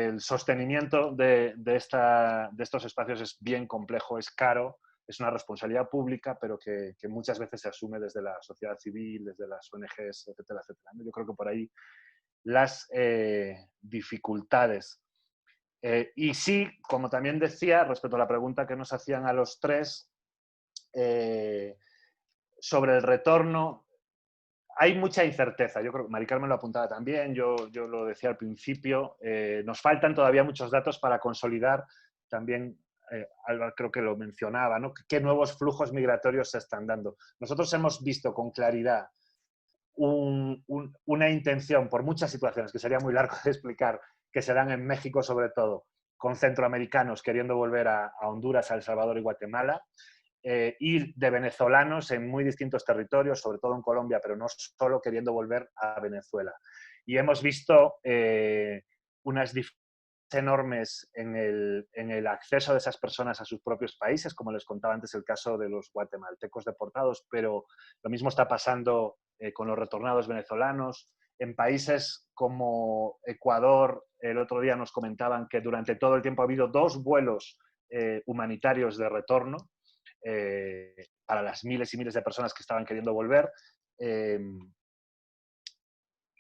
el sostenimiento de estos espacios es bien complejo, es caro, es una responsabilidad pública, pero que muchas veces se asume desde la sociedad civil, desde las ONGs, etcétera, etcétera. Yo creo que por ahí las dificultades. Y sí, como también decía, respecto a la pregunta que nos hacían a los tres, sobre el retorno, hay mucha incerteza. Yo creo que Mari Carmen lo apuntaba también, yo lo decía al principio, nos faltan todavía muchos datos para consolidar. También Álvaro creo que lo mencionaba, ¿no? ¿Qué nuevos flujos migratorios se están dando? Nosotros hemos visto con claridad una intención, por muchas situaciones, que sería muy largo de explicar, que se dan en México sobre todo, con centroamericanos queriendo volver a Honduras, a El Salvador y Guatemala, y de venezolanos en muy distintos territorios, sobre todo en Colombia, pero no solo, queriendo volver a Venezuela. Y hemos visto unas diferencias enormes en el acceso de esas personas a sus propios países, como les contaba antes el caso de los guatemaltecos deportados, pero lo mismo está pasando con los retornados venezolanos. En países como Ecuador, el otro día nos comentaban que durante todo el tiempo ha habido 2 vuelos humanitarios de retorno para las miles y miles de personas que estaban queriendo volver.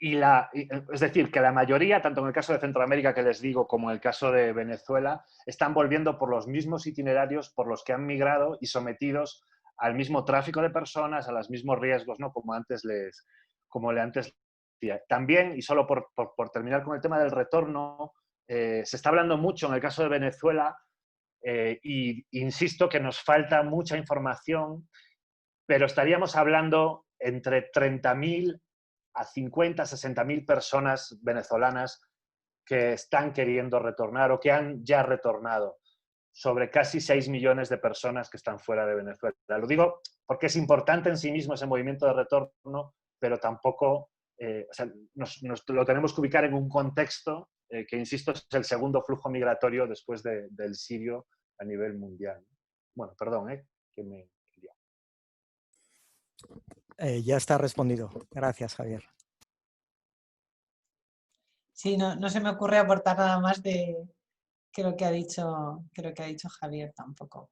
Es decir, que la mayoría, tanto en el caso de Centroamérica que les digo, como en el caso de Venezuela, están volviendo por los mismos itinerarios por los que han migrado y sometidos al mismo tráfico de personas, a los mismos riesgos, ¿no? Como antes decía. También, y solo por terminar con el tema del retorno, se está hablando mucho en el caso de Venezuela, y insisto que nos falta mucha información, pero estaríamos hablando entre 30.000 a 50, 60.000 personas venezolanas que están queriendo retornar o que han ya retornado, sobre casi 6 millones de personas que están fuera de Venezuela. Lo digo porque es importante en sí mismo ese movimiento de retorno, pero tampoco lo tenemos que ubicar en un contexto que, insisto, es el segundo flujo migratorio después del sirio a nivel mundial. Bueno, perdón, que me... Ya está respondido. Gracias, Javier. Sí, no se me ocurre aportar nada más de lo que ha dicho Javier tampoco.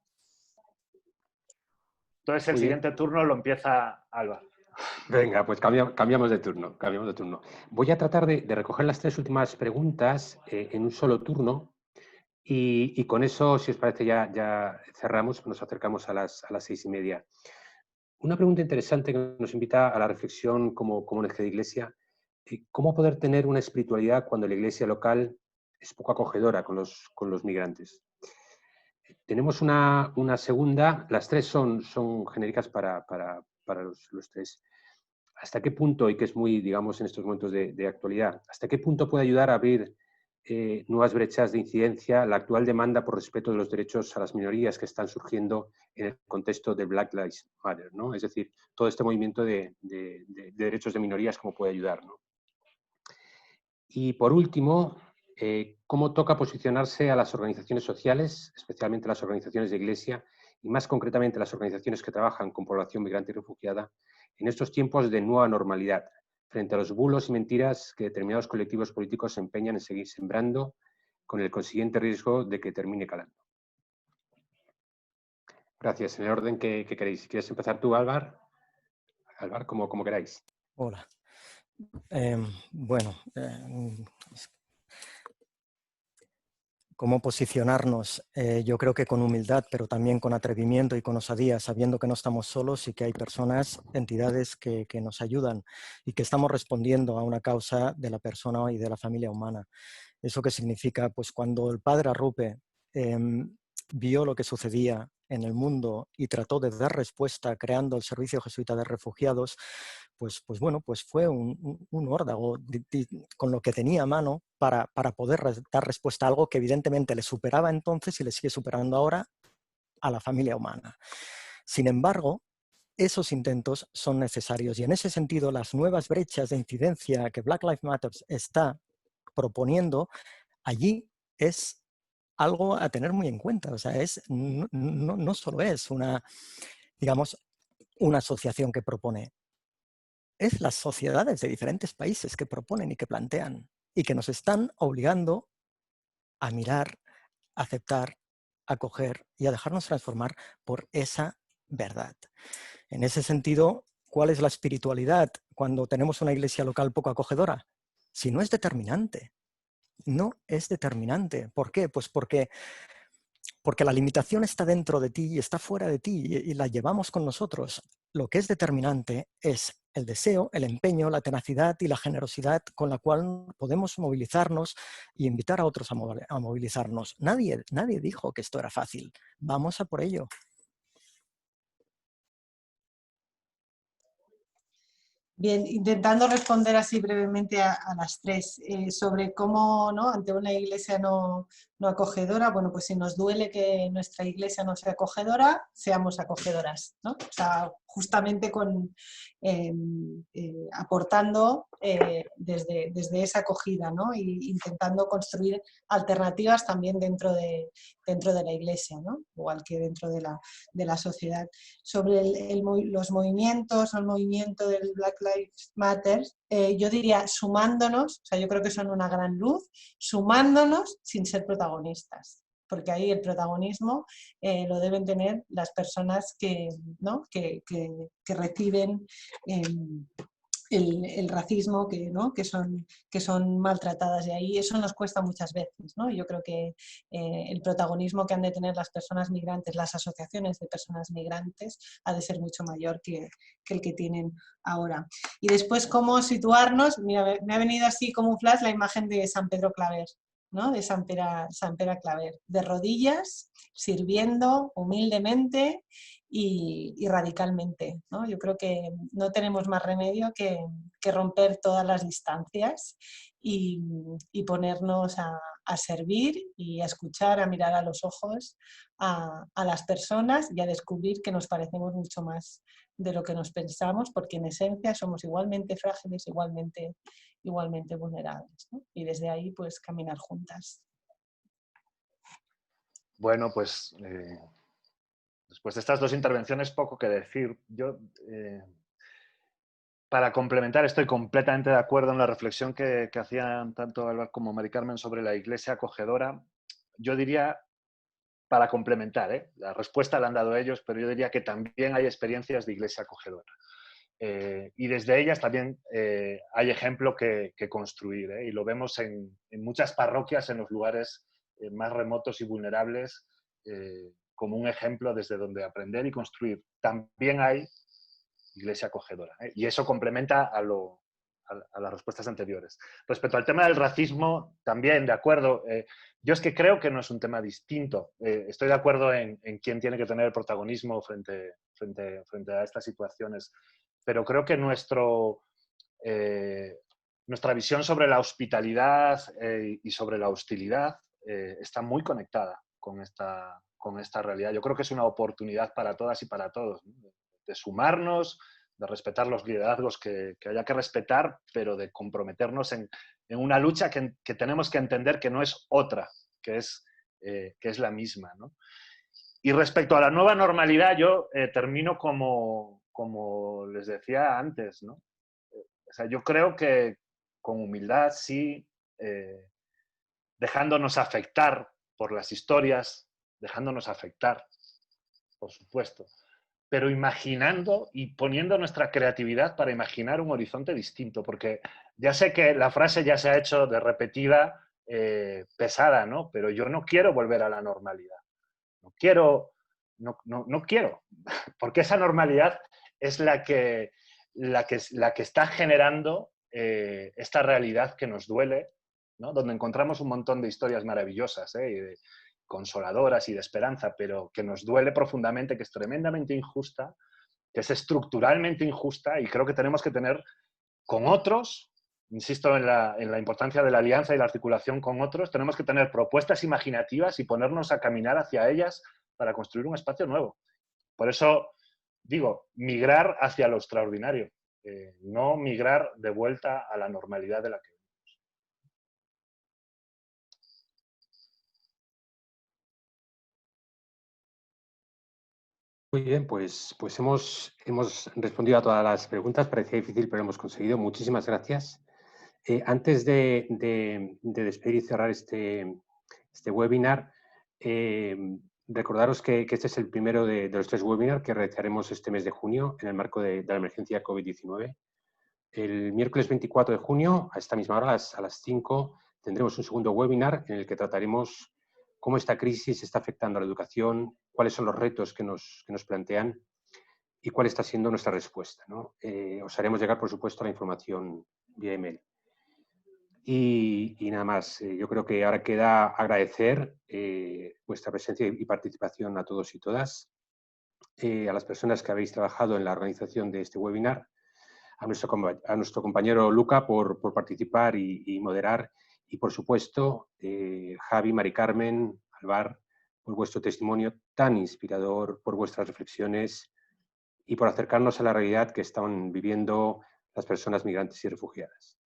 Entonces el siguiente turno lo empieza Alba. Venga, pues cambiamos de turno. Voy a tratar de recoger las 3 últimas preguntas en un solo turno y con eso, si os parece, ya cerramos, nos acercamos a las 6:30. Una pregunta interesante que nos invita a la reflexión como comunidad de iglesia: ¿cómo poder tener una espiritualidad cuando la iglesia local es poco acogedora con los migrantes? Tenemos una segunda, las 3 son genéricas para los 3. ¿Hasta qué punto, y que es muy, digamos, en estos momentos de actualidad, hasta qué punto puede ayudar a abrir nuevas brechas de incidencia la actual demanda por respeto de los derechos a las minorías que están surgiendo en el contexto de Black Lives Matter, ¿no? Es decir, todo este movimiento de derechos de minorías, ¿cómo puede ayudar, ¿no? Y por último, ¿cómo toca posicionarse a las organizaciones sociales, especialmente las organizaciones de iglesia, y más concretamente las organizaciones que trabajan con población migrante y refugiada, en estos tiempos de nueva normalidad, frente a los bulos y mentiras que determinados colectivos políticos se empeñan en seguir sembrando, con el consiguiente riesgo de que termine calando? Gracias. En el orden que queréis. ¿Quieres empezar tú, Álvar? Álvar, como queráis. Hola. Bueno, ¿cómo posicionarnos? Yo creo que con humildad, pero también con atrevimiento y con osadía, sabiendo que no estamos solos y que hay personas, entidades que nos ayudan y que estamos respondiendo a una causa de la persona y de la familia humana. ¿Eso qué significa? Pues cuando el padre Arrupe vio lo que sucedía en el mundo y trató de dar respuesta creando el Servicio Jesuita de Refugiados, pues fue un órdago con lo que tenía a mano para poder dar respuesta a algo que evidentemente le superaba entonces y le sigue superando ahora a la familia humana. Sin embargo, esos intentos son necesarios y en ese sentido las nuevas brechas de incidencia que Black Lives Matter está proponiendo allí es algo a tener muy en cuenta. O sea, no solo es una asociación que propone, es las sociedades de diferentes países que proponen y que plantean y que nos están obligando a mirar, a aceptar, a acoger y a dejarnos transformar por esa verdad. En ese sentido, ¿cuál es la espiritualidad cuando tenemos una iglesia local poco acogedora? Si no es determinante. No es determinante. ¿Por qué? Pues porque la limitación está dentro de ti y está fuera de ti y la llevamos con nosotros. Lo que es determinante es el deseo, el empeño, la tenacidad y la generosidad con la cual podemos movilizarnos y invitar a otros a movilizarnos. Nadie dijo que esto era fácil. Vamos a por ello. Bien, intentando responder así brevemente a las tres, sobre cómo, ¿no?, ante una iglesia no acogedora, bueno, pues si nos duele que nuestra iglesia no sea acogedora, seamos acogedoras, ¿no? O sea, justamente aportando desde esa acogida, ¿no? Y intentando construir alternativas también dentro de la iglesia, ¿no? Igual que dentro de la sociedad. Sobre los movimientos o el movimiento del Black Lives Matter, yo diría sumándonos, o sea, yo creo que son una gran luz, sumándonos sin ser protagonistas, porque ahí el protagonismo lo deben tener las personas ¿no?, que reciben el racismo, ¿no?, que son maltratadas, y ahí eso nos cuesta muchas veces, ¿no? Yo creo que el protagonismo que han de tener las personas migrantes, las asociaciones de personas migrantes, ha de ser mucho mayor que el que tienen ahora. Y después, ¿cómo situarnos? Mira, me ha venido así como un flash la imagen de San Pedro Claver, ¿no?, de San Pere Claver, de rodillas, sirviendo humildemente y radicalmente, ¿no? Yo creo que no tenemos más remedio que romper todas las distancias y ponernos a servir y a escuchar, a mirar a los ojos a las personas y a descubrir que nos parecemos mucho más de lo que nos pensamos, porque en esencia somos igualmente frágiles, igualmente vulnerables, ¿no? Y desde ahí, pues, caminar juntas. Bueno, pues después de estas dos intervenciones, poco que decir. Yo, para complementar, estoy completamente de acuerdo en la reflexión que hacían tanto Álvaro como Mari Carmen sobre la iglesia acogedora. Yo diría, para complementar, la respuesta la han dado ellos, pero yo diría que también hay experiencias de iglesia acogedora. Y desde ellas también hay ejemplo que construir, y lo vemos en muchas parroquias, en los lugares más remotos y vulnerables, como un ejemplo desde donde aprender y construir. También hay iglesia acogedora, y eso complementa a las respuestas anteriores. Respecto al tema del racismo, también de acuerdo. Yo es que creo que no es un tema distinto. Estoy de acuerdo en quién tiene que tener el protagonismo frente a estas situaciones, pero creo que nuestra visión sobre la hospitalidad y sobre la hostilidad está muy conectada con esta realidad. Yo creo que es una oportunidad para todas y para todos, ¿no?, de sumarnos, de respetar los liderazgos que haya que respetar, pero de comprometernos en una lucha que tenemos que entender que no es otra, que es la misma, ¿no? Y respecto a la nueva normalidad, yo termino como les decía antes, ¿no? O sea, yo creo que con humildad, sí, dejándonos afectar por las historias, dejándonos afectar, por supuesto, pero imaginando y poniendo nuestra creatividad para imaginar un horizonte distinto, porque ya sé que la frase ya se ha hecho de repetida, pesada, ¿no? Pero yo no quiero volver a la normalidad. No quiero, porque esa normalidad es la que está generando esta realidad que nos duele, ¿no?, donde encontramos un montón de historias maravillosas, consoladoras y de esperanza, pero que nos duele profundamente, que es tremendamente injusta, que es estructuralmente injusta, y creo que tenemos que tener con otros, insisto en la importancia de la alianza y la articulación con otros, tenemos que tener propuestas imaginativas y ponernos a caminar hacia ellas para construir un espacio nuevo. Por eso digo, migrar hacia lo extraordinario, no migrar de vuelta a la normalidad de la que vivimos. Muy bien, pues hemos respondido a todas las preguntas. Parecía difícil, pero hemos conseguido. Muchísimas gracias. Antes de despedir y cerrar este webinar, recordaros que este es el primero de los 3 webinars que realizaremos este mes de junio en el marco de la emergencia COVID-19. El miércoles 24 de junio, a esta misma hora, a las 5, tendremos un segundo webinar en el que trataremos cómo esta crisis está afectando a la educación, cuáles son los retos que nos plantean y cuál está siendo nuestra respuesta, ¿no? Os haremos llegar, por supuesto, la información vía email. Y nada más, yo creo que ahora queda agradecer vuestra presencia y participación a todos y todas, a las personas que habéis trabajado en la organización de este webinar, a nuestro compañero Luca por participar y moderar, y por supuesto, Javi, Mari Carmen, Alvar, por vuestro testimonio tan inspirador, por vuestras reflexiones y por acercarnos a la realidad que están viviendo las personas migrantes y refugiadas.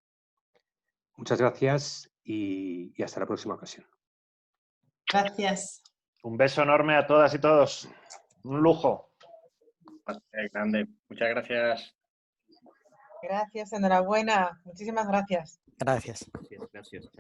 Muchas gracias y hasta la próxima ocasión. Gracias. Un beso enorme a todas y todos. Un lujo. Grande. Muchas gracias. Gracias, enhorabuena. Muchísimas gracias. Gracias. Gracias.